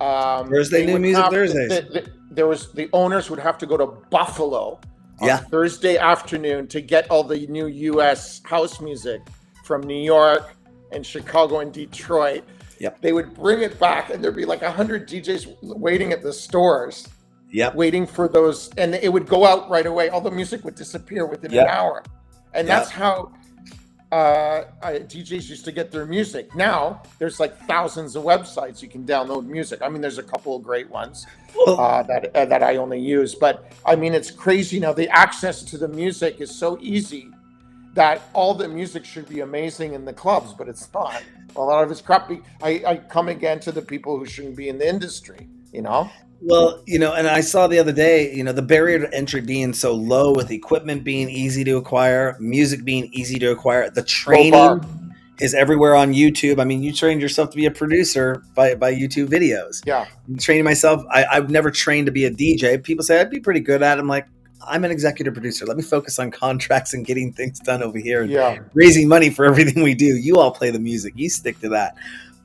New Music Thursdays. There was the owners would have to go to Buffalo on Thursday afternoon to get all the new U.S. house music from New York and Chicago and Detroit. Yep. They would bring it back, and there'd be like 100 DJs waiting at the stores. Yep. Waiting for those, and it would go out right away. All the music would disappear within an hour, and that's how DJs used to get their music. Now there's like thousands of websites you can download music. I mean, there's a couple of great ones that I only use, but I mean, it's crazy now. The access to the music is so easy that all the music should be amazing in the clubs, but it's not. A lot of it's crappy. I come again to the people who shouldn't be in the industry, Well, and I saw the other day, the barrier to entry being so low, with equipment being easy to acquire, music being easy to acquire, the training is everywhere on YouTube. I mean, you trained yourself to be a producer by YouTube videos. Yeah. I'm training myself. I've never trained to be a DJ. People say I'd be pretty good at it. I'm like, I'm an executive producer. Let me focus on contracts and getting things done over here and raising money for everything we do. You all play the music. You stick to that.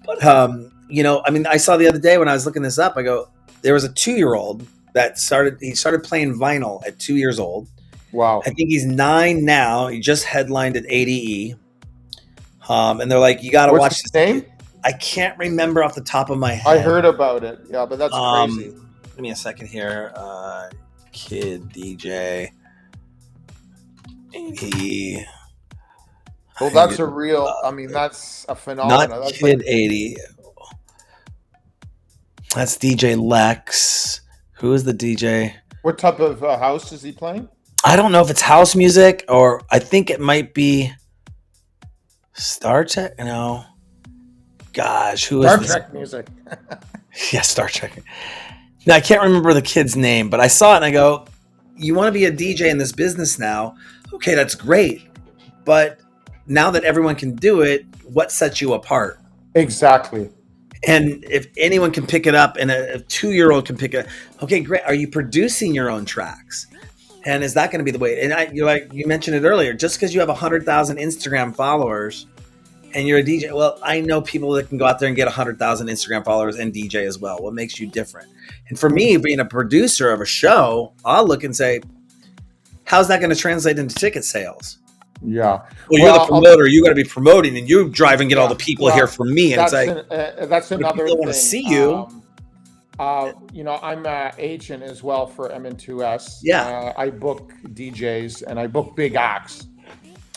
But, I saw the other day when I was looking this up, I go, there was a 2-year-old that started playing vinyl at 2 years old. Wow. I think he's 9 now. He just headlined at ADE. And they're like, you got to watch his name? I can't remember off the top of my head. I heard about it. Yeah, but that's crazy. Give me a second here. Kid DJ. ADE. Well, that's a real, that's a phenomenon. Not that's Kid 80. That's DJ Lex. Who is the DJ? What type of house is he playing? I don't know if it's house music, or I think it might be Star Trek. No. Gosh, who is this? Star Trek music. Yeah, Star Trek. Now, I can't remember the kid's name, but I saw it and I go, you want to be a DJ in this business now? Okay, that's great. But now that everyone can do it, what sets you apart? Exactly. And if anyone can pick it up, and a 2-year-old can pick it up, okay, great. Are you producing your own tracks? And is that going to be the way? And you mentioned it earlier, just because you have 100,000 Instagram followers and you're a DJ, well, I know people that can go out there and get 100,000 Instagram followers and DJ as well. What makes you different? And for me, being a producer of a show, I'll look and say, how's that going to translate into ticket sales? Yeah. Well, you're the promoter. You got to be promoting, and you drive and get all the people here for me. And it's like, that's another thing. Want to see you. I'm an agent as well for MN2S. Yeah. I book DJs and I book big acts.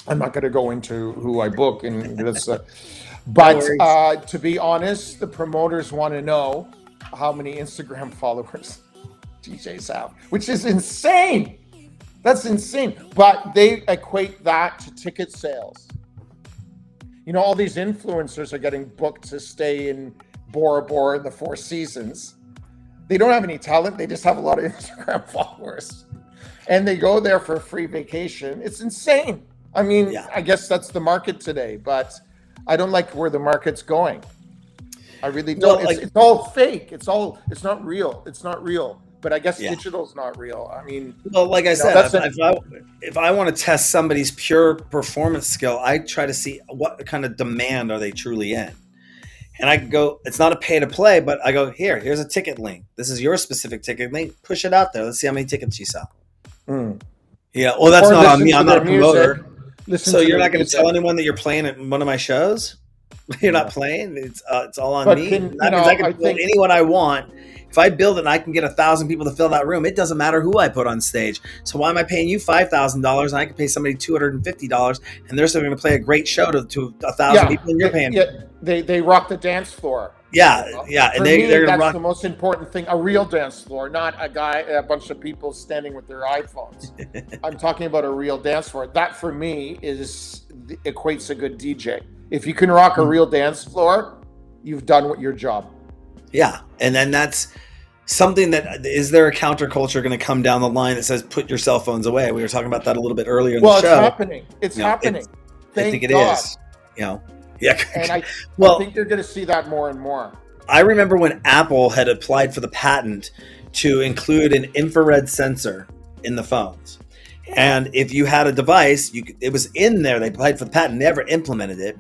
I'm not going to go into who I book, and that's. But to be honest, the promoters want to know how many Instagram followers DJs have, which is insane. That's insane. But they equate that to ticket sales. You know, all these influencers are getting booked to stay in Bora Bora in the Four Seasons. They don't have any talent. They just have a lot of Instagram followers. And they go there for a free vacation. It's insane. I mean, I guess that's the market today, but I don't like where the market's going. I really don't. It's all fake. It's not real. It's not real. But I guess digital's not real. I mean, well, like I said, if I want to test somebody's pure performance skill, I try to see what kind of demand are they truly in. And I go, it's not a pay to play, but I go, here's a ticket link. This is your specific ticket link. Push it out there. Let's see how many tickets you sell. Yeah. Well, that's not on me. I'm not a promoter. So you're not going to tell anyone that you're playing at one of my shows? You're not playing. It's all on me. That means I can build anyone I want. If I build it and I can get 1,000 people to fill that room, it doesn't matter who I put on stage. So why am I paying you $5,000 and I can pay somebody $250 and they're still going to play a great show to 1,000 people and you're paying? Yeah, they rock the dance floor. Yeah, yeah. And they're that's the most important thing. A real dance floor, not a bunch of people standing with their iPhones. I'm talking about a real dance floor. That for me equates a good DJ. If you can rock a real dance floor, you've done your job. Yeah, and then that's something that, is there a counterculture going to come down the line that says put your cell phones away? We were talking about that a little bit earlier in the show. Well, it's happening. It's happening. I think it is. Yeah. And I think you're going to see that more and more. I remember when Apple had applied for the patent to include an infrared sensor in the phones. And if you had a device, it was in there. They applied for the patent, never implemented it.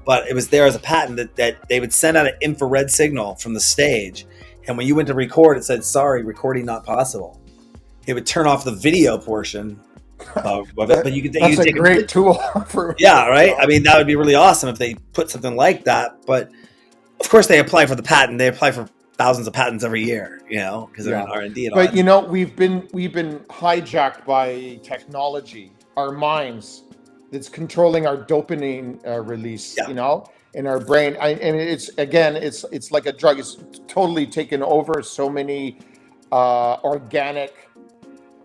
But it was there as a patent that they would send out an infrared signal from the stage. And when you went to record, it said, sorry, recording not possible. It would turn off the video portion of it. But that's a great tool. Yeah, right? I mean, that would be really awesome if they put something like that. But of course, they apply for the patent. They apply for thousands of patents every year, because they're in R&D and all that. But, we've been hijacked by technology, our minds. It's controlling our dopamine release, in our brain. And it's like a drug. It's totally taken over so many organic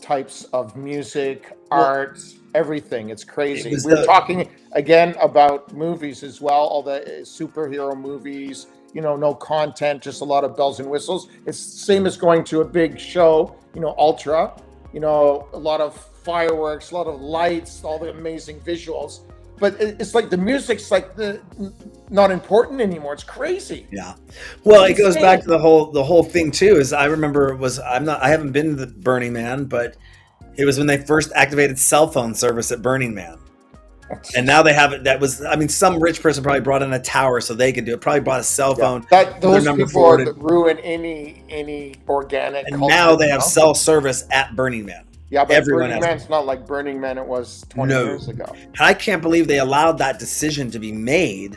types of music, art, everything. It's crazy. We're talking again about movies as well. All the superhero movies, no content, just a lot of bells and whistles. It's the same as going to a big show, Ultra, a lot of fireworks, a lot of lights, all the amazing visuals, but it's like the music's like not important anymore. It's crazy. Yeah. Well, it goes back to the whole thing too. Is I remember I haven't been to the Burning Man, but it was when they first activated cell phone service at Burning Man, and now they have it. That was, some rich person probably brought in a tower so they could do it. Probably brought a cell phone. Those people are that ruin any organic. And culture, now they have cell service at Burning Man. Yeah, but Burning Man's not like Burning Man it was 20 years ago. And I can't believe they allowed that decision to be made.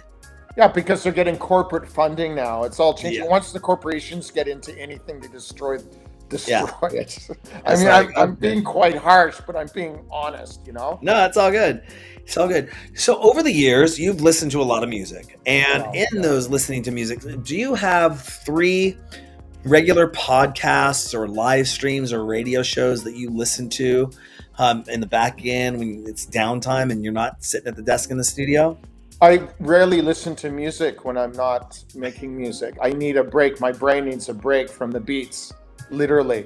Yeah, because they're getting corporate funding now. It's all changing. Once the corporations get into anything, they destroy it. I'm being quite harsh, but I'm being honest, No, it's all good. It's all good. So over the years, you've listened to a lot of music. And those listening to music, do you have 3 regular podcasts or live streams or radio shows that you listen to in the back end when it's downtime and you're not sitting at the desk in the studio? I rarely listen to music when I'm not making music. I need a break. My brain needs a break from the beats, literally.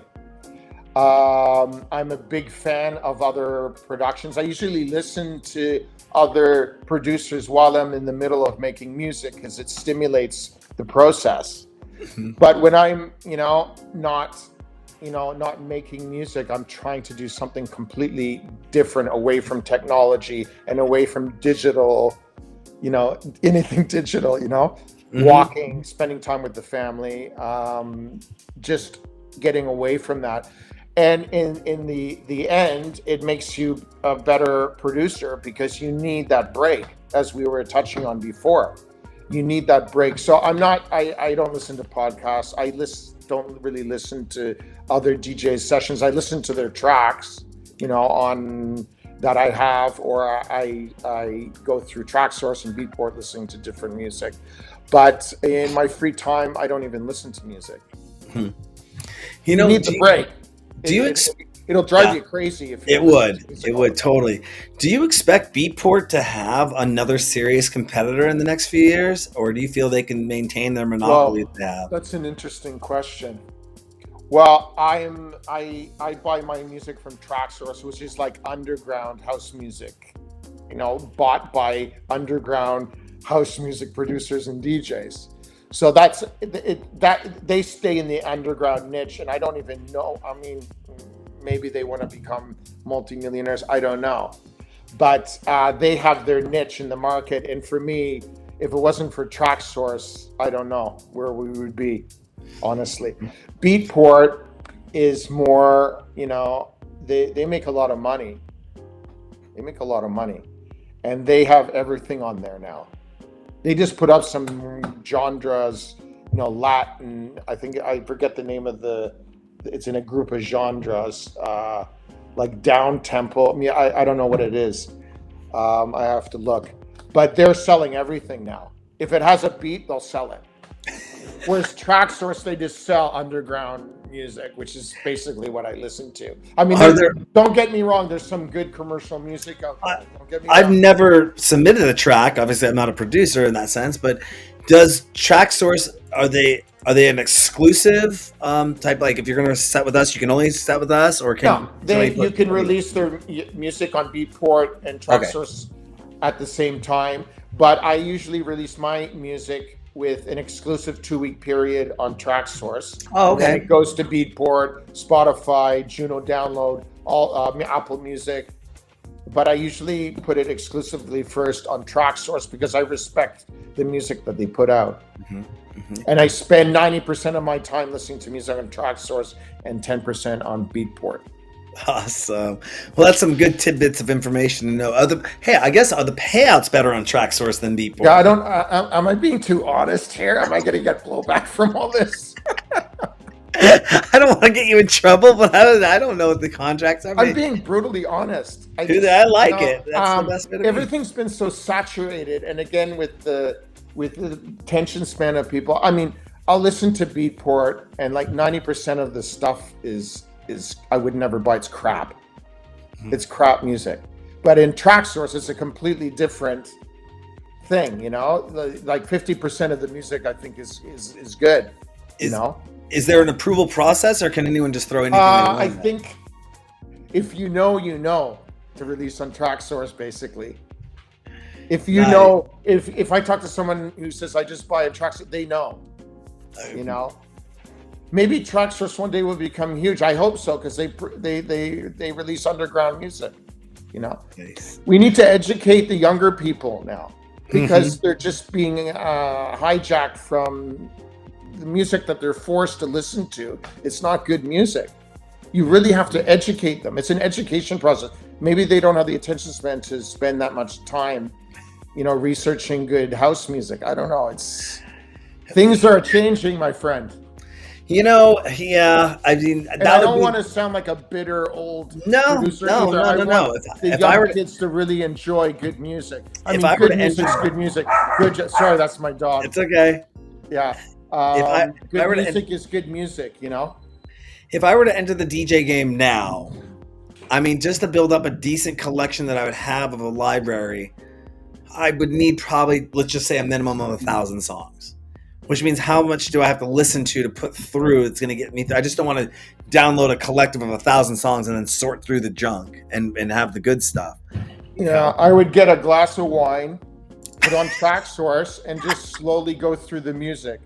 I'm a big fan of other productions. I usually listen to other producers while I'm in the middle of making music because it stimulates the process. But when I'm, not making music, I'm trying to do something completely different, away from technology and away from digital, anything digital, walking, spending time with the family, just getting away from that. And in the end, it makes you a better producer because you need that break, as we were touching on before. You need that break. So I don't listen to podcasts. I don't really listen to other DJ sessions. I listen to their tracks, on that I have, or I go through TrackSource and Beatport listening to different music. But in my free time, I don't even listen to music. You need the break. It'll drive you crazy if you it would totally. Do you expect Beatport to have another serious competitor in the next few years, or do you feel they can maintain their monopoly they have? That's an interesting question. Well, I buy my music from TrackSource, which is like underground house music, bought by underground house music producers and DJs. So that's that they stay in the underground niche, and I don't even know. I mean, maybe they want to become multimillionaires. I don't know, but they have their niche in the market. And for me, if it wasn't for TrackSource, I don't know where we would be, honestly. Beatport is more, they make a lot of money. They make a lot of money, and they have everything on there now. They just put up some genres, Latin. I forget the name of it's in a group of genres, like down tempo. I mean, I don't know what it is. I have to look, but they're selling everything now. If it has a beat, they'll sell it. Whereas TrackSource, they just sell underground music, which is basically what I listen to. I mean, don't get me wrong. There's some good commercial music out there. Don't get me wrong. I've never submitted a track. Obviously, I'm not a producer in that sense. But does TrackSource, are they an exclusive type? Like, if you're going to set with us, you can only set with us, or you can release their music on Beatport and TrackSource at the same time. But I usually release my music with an exclusive 2-week period on TrackSource. Oh, okay. And then it goes to Beatport, Spotify, Juno Download, all Apple Music. But I usually put it exclusively first on TrackSource because I respect the music that they put out. Mm-hmm. Mm-hmm. And I spend 90% of my time listening to music on TrackSource and 10% on Beatport. Awesome. Well, that's some good tidbits of information to know. Are the payouts better on TrackSource than Beatport? Yeah, am I being too honest here? Am I going to get blowback from all this? I don't want to get you in trouble, but I don't know what the contracts are. I'm being brutally honest. I like it. That's the best bit of everything's been so saturated, and again with the attention span of people. I mean, I'll listen to Beatport, and like 90% of the stuff is I would never buy. It's crap. It's crap music. But in TrackSource, it's a completely different thing. Like 50% of the music I think is good. Is there an approval process, or can anyone just throw anything? I think if you know to release on TrackSource, basically. If you know, if I talk to someone who says I just buy a TrackSource, they know. Maybe TrackSource one day will become huge. I hope so, because they release underground music. Nice. We need to educate the younger people now, because they're just being hijacked from the music that they're forced to listen to. It's not good music. You really have to educate them. It's an education process. Maybe they don't have the attention span to spend that much time, researching good house music. I don't know. Things are changing, my friend. Yeah. I mean, and I don't want to sound like a bitter old producer. No. The young kids to really enjoy good music. Good music is good music. Sorry, that's my dog. It's okay. Yeah. Good music is good music. If I were to enter the DJ game now, I mean, just to build up a decent collection that I would have of a library, I would need probably, let's just say, a minimum of 1,000 songs. Which means how much do I have to listen to put through? It's going to get me. I just don't want to download a collective of 1,000 songs and then sort through the junk and have the good stuff. Yeah, I would get a glass of wine, put on TrackSource, and just slowly go through the music.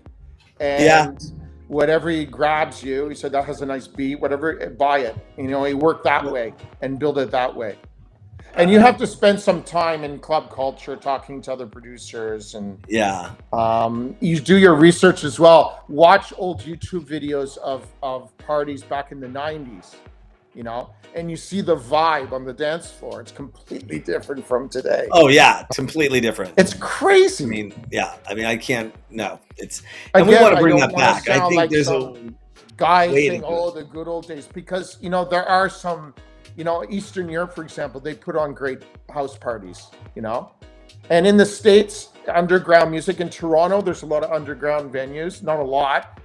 And whatever he grabs you, he said that has a nice beat. Whatever, buy it. He worked that way and build it that way. And you have to spend some time in club culture talking to other producers, and you do your research as well. Watch old YouTube videos of parties back in the 90s, and you see the vibe on the dance floor. It's completely different from today. Oh yeah, completely different. It's crazy. I can't. No, it's. And we want to bring that back. I think there's a guy saying, "Oh, the good old days," because there are some You know, Eastern Europe, for example, they put on great house parties, you know? And in the States, underground music in Toronto, there's a lot of underground venues, not a lot.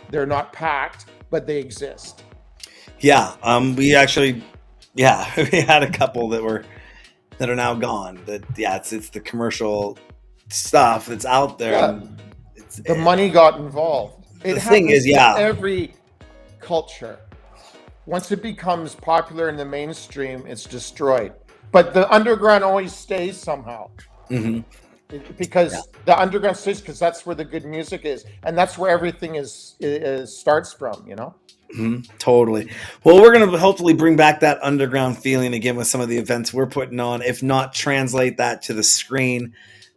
They're not packed, but they exist. Yeah. We actually, we had a couple that are now gone. That it's the commercial stuff that's out there. Yeah. The money got involved. The thing is, every culture. Once it becomes popular in the mainstream, it's destroyed. But the underground always stays somehow. Mm-hmm. Because the underground stays, because that's where the good music is, and that's where everything starts from, you know. Mm-hmm. Totally. Well, we're going to hopefully bring back that underground feeling again with some of the events we're putting on. If not, translate that to the screen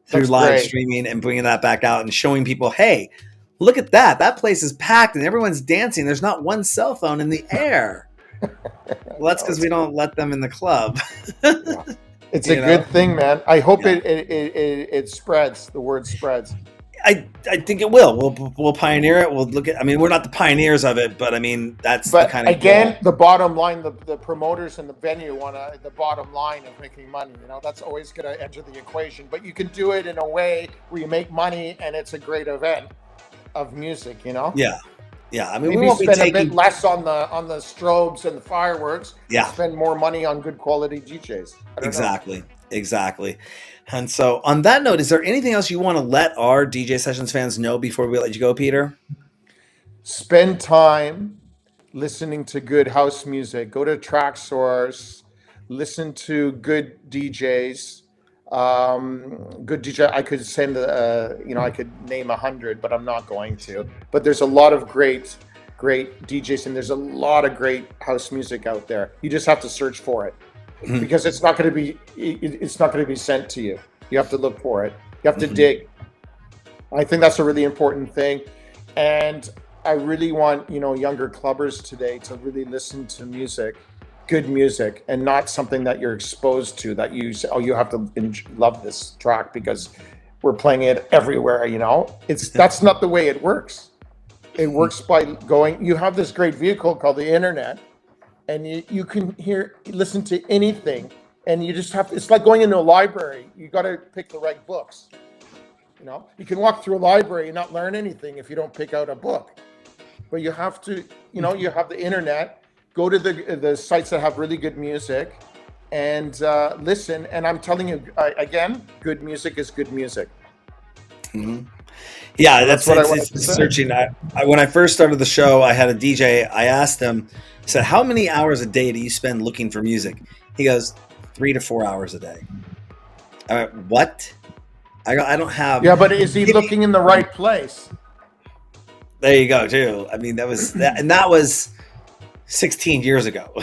through live streaming and bringing that back out and showing people, hey, look at that. That place is packed and everyone's dancing. There's not one cell phone in the air. Well, that's because we don't let them in the club. Yeah. It's a good thing, man. I hope it spreads. The word spreads. I think it will. We'll pioneer it. We'll look at. I mean, we're not the pioneers of it, but I mean, that's the kind of again, the bottom line. The promoters and the venue want the bottom line of making money. You know, that's always going to enter the equation. But you can do it in a way where you make money and it's a great event of music. You know. Yeah. Yeah, I mean, maybe we won't spend be taking a bit less on the strobes and the fireworks. Yeah, spend more money on good quality DJs. Exactly. And so, on that note, is there anything else you want to let our DJ Sessions fans know before we let you go, Peter? Spend time listening to good house music. Go to Tracksource. Listen to good DJs. Good DJ. I could send I could name 100, but I'm not going to. But there's a lot of great DJs, and there's a lot of great house music out there. You just have to search for it, because it's not going to be sent to you. You have to look for it. You have to dig. I think that's a really important thing, and I really want younger clubbers today to really listen to music. Good music, and not something that you're exposed to, that you say, oh, you have to love this track because we're playing it everywhere. That's not the way it works. It works by you have this great vehicle called the internet, and you can listen to anything, and you just have it's like going into a library. You got to pick the right books. You can walk through a library and not learn anything if you don't pick out a book, but you have to, you have the internet. Go to the sites that have really good music and listen. And I'm telling you, again, good music is good music. Mm-hmm. Yeah, that's what I wanted to say. Searching. When I first started the show, I had a DJ. I asked him, I said, how many hours a day do you spend looking for music? He goes, 3 to 4 hours a day. I went, what? I don't have. Yeah, but is he looking in the right place? There you go, too. I mean, that was 16 years ago.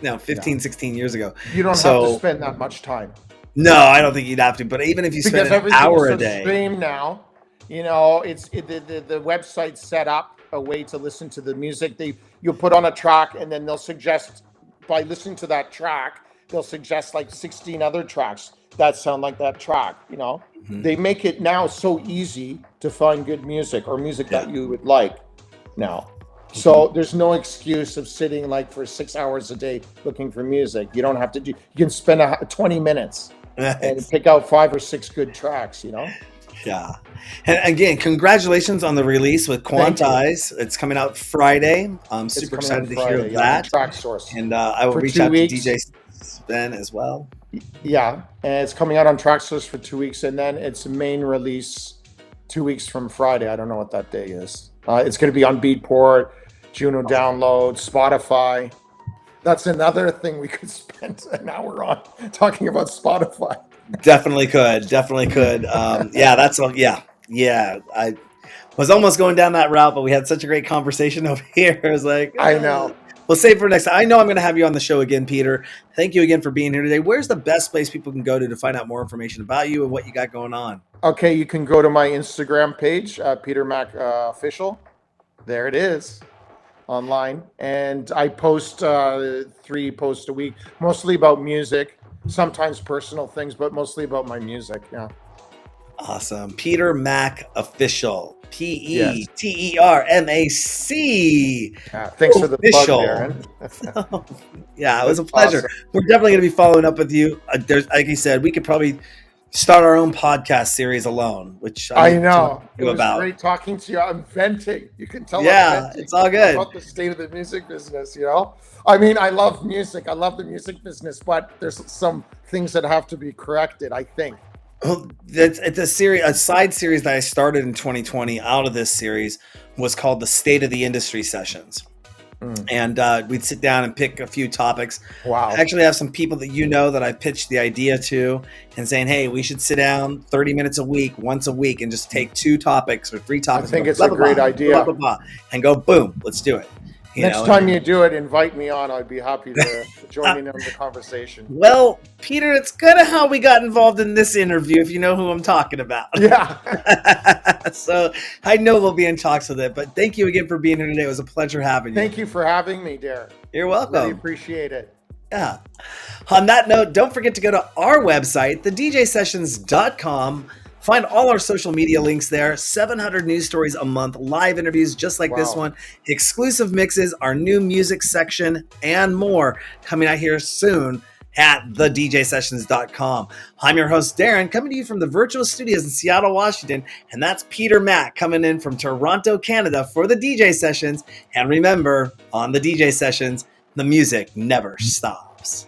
No, 16 years ago. You don't have to spend that much time. No, I don't think you'd have to. But even if you spend an hour a day. Stream now, the website's set up a way to listen to the music. You'll put on a track, and then they'll suggest, by listening to that track, they'll suggest like 16 other tracks that sound like that track. They make it now so easy to find good music or music that you would like now. So there's no excuse of sitting for 6 hours a day looking for music. You don't have to you can spend 20 minutes and pick out 5 or 6 good tracks, Yeah. And again, congratulations on the release with Quantize. It's coming out Friday. I'm super excited to hear that. Tracksource. And I will reach out to DJ Spen as well. Yeah. And it's coming out on Tracksource for 2 weeks. And then it's a main release 2 weeks from Friday. I don't know what that day is. It's going to be on Beatport, Juno Download, Spotify. That's another thing we could spend an hour on, talking about Spotify. Definitely could. That's all. Yeah. I was almost going down that route, but we had such a great conversation over here. I was like, I know. We'll save for next time. I know I'm going to have you on the show again, Peter. Thank you again for being here today. Where's the best place people can go to find out more information about you and what you got going on? Okay, you can go to my Instagram page, Peter Mac Official. There it is. Online, and I post 3 posts a week, mostly about music, sometimes personal things, but mostly about my music. Yeah. Awesome. Peter Mac Official. PETERMAC. Thanks for the plug, Official. Darren. Yeah, it was a pleasure. Awesome. We're definitely going to be following up with you. There's, like you said, we could probably start our own podcast series alone, which I know. It was great talking to you. I'm venting. You can tell. Yeah, it's all good. About the state of the music business, you know? I mean, I love music. I love the music business, but there's some things that have to be corrected, I think. Well, it's a side series that I started in 2020 out of this series was called the State of the Industry Sessions. And we'd sit down and pick a few topics. Wow. I actually have some people that that I pitched the idea to and saying, hey, we should sit down 30 minutes a week, once a week, and just take 2 topics or 3 topics. I think it's a great idea. And go, boom, let's do it. Next time you do it, invite me on. I'd be happy to join in on the conversation. Well, Peter, it's kind of how we got involved in this interview, if you know who I'm talking about. Yeah. So I know we'll be in talks with it, but thank you again for being here today. It was a pleasure having you. Thank you for having me, Darren. You're welcome. Really appreciate it. Yeah. On that note, don't forget to go to our website, thedjsessions.com. Find all our social media links there. 700 news stories a month, live interviews just like this one, exclusive mixes, our new music section, and more coming out here soon at thedjsessions.com. I'm your host, Darren, coming to you from the virtual studios in Seattle, Washington, and that's Peter Mack coming in from Toronto, Canada for the DJ Sessions. And remember, on the DJ Sessions, the music never stops.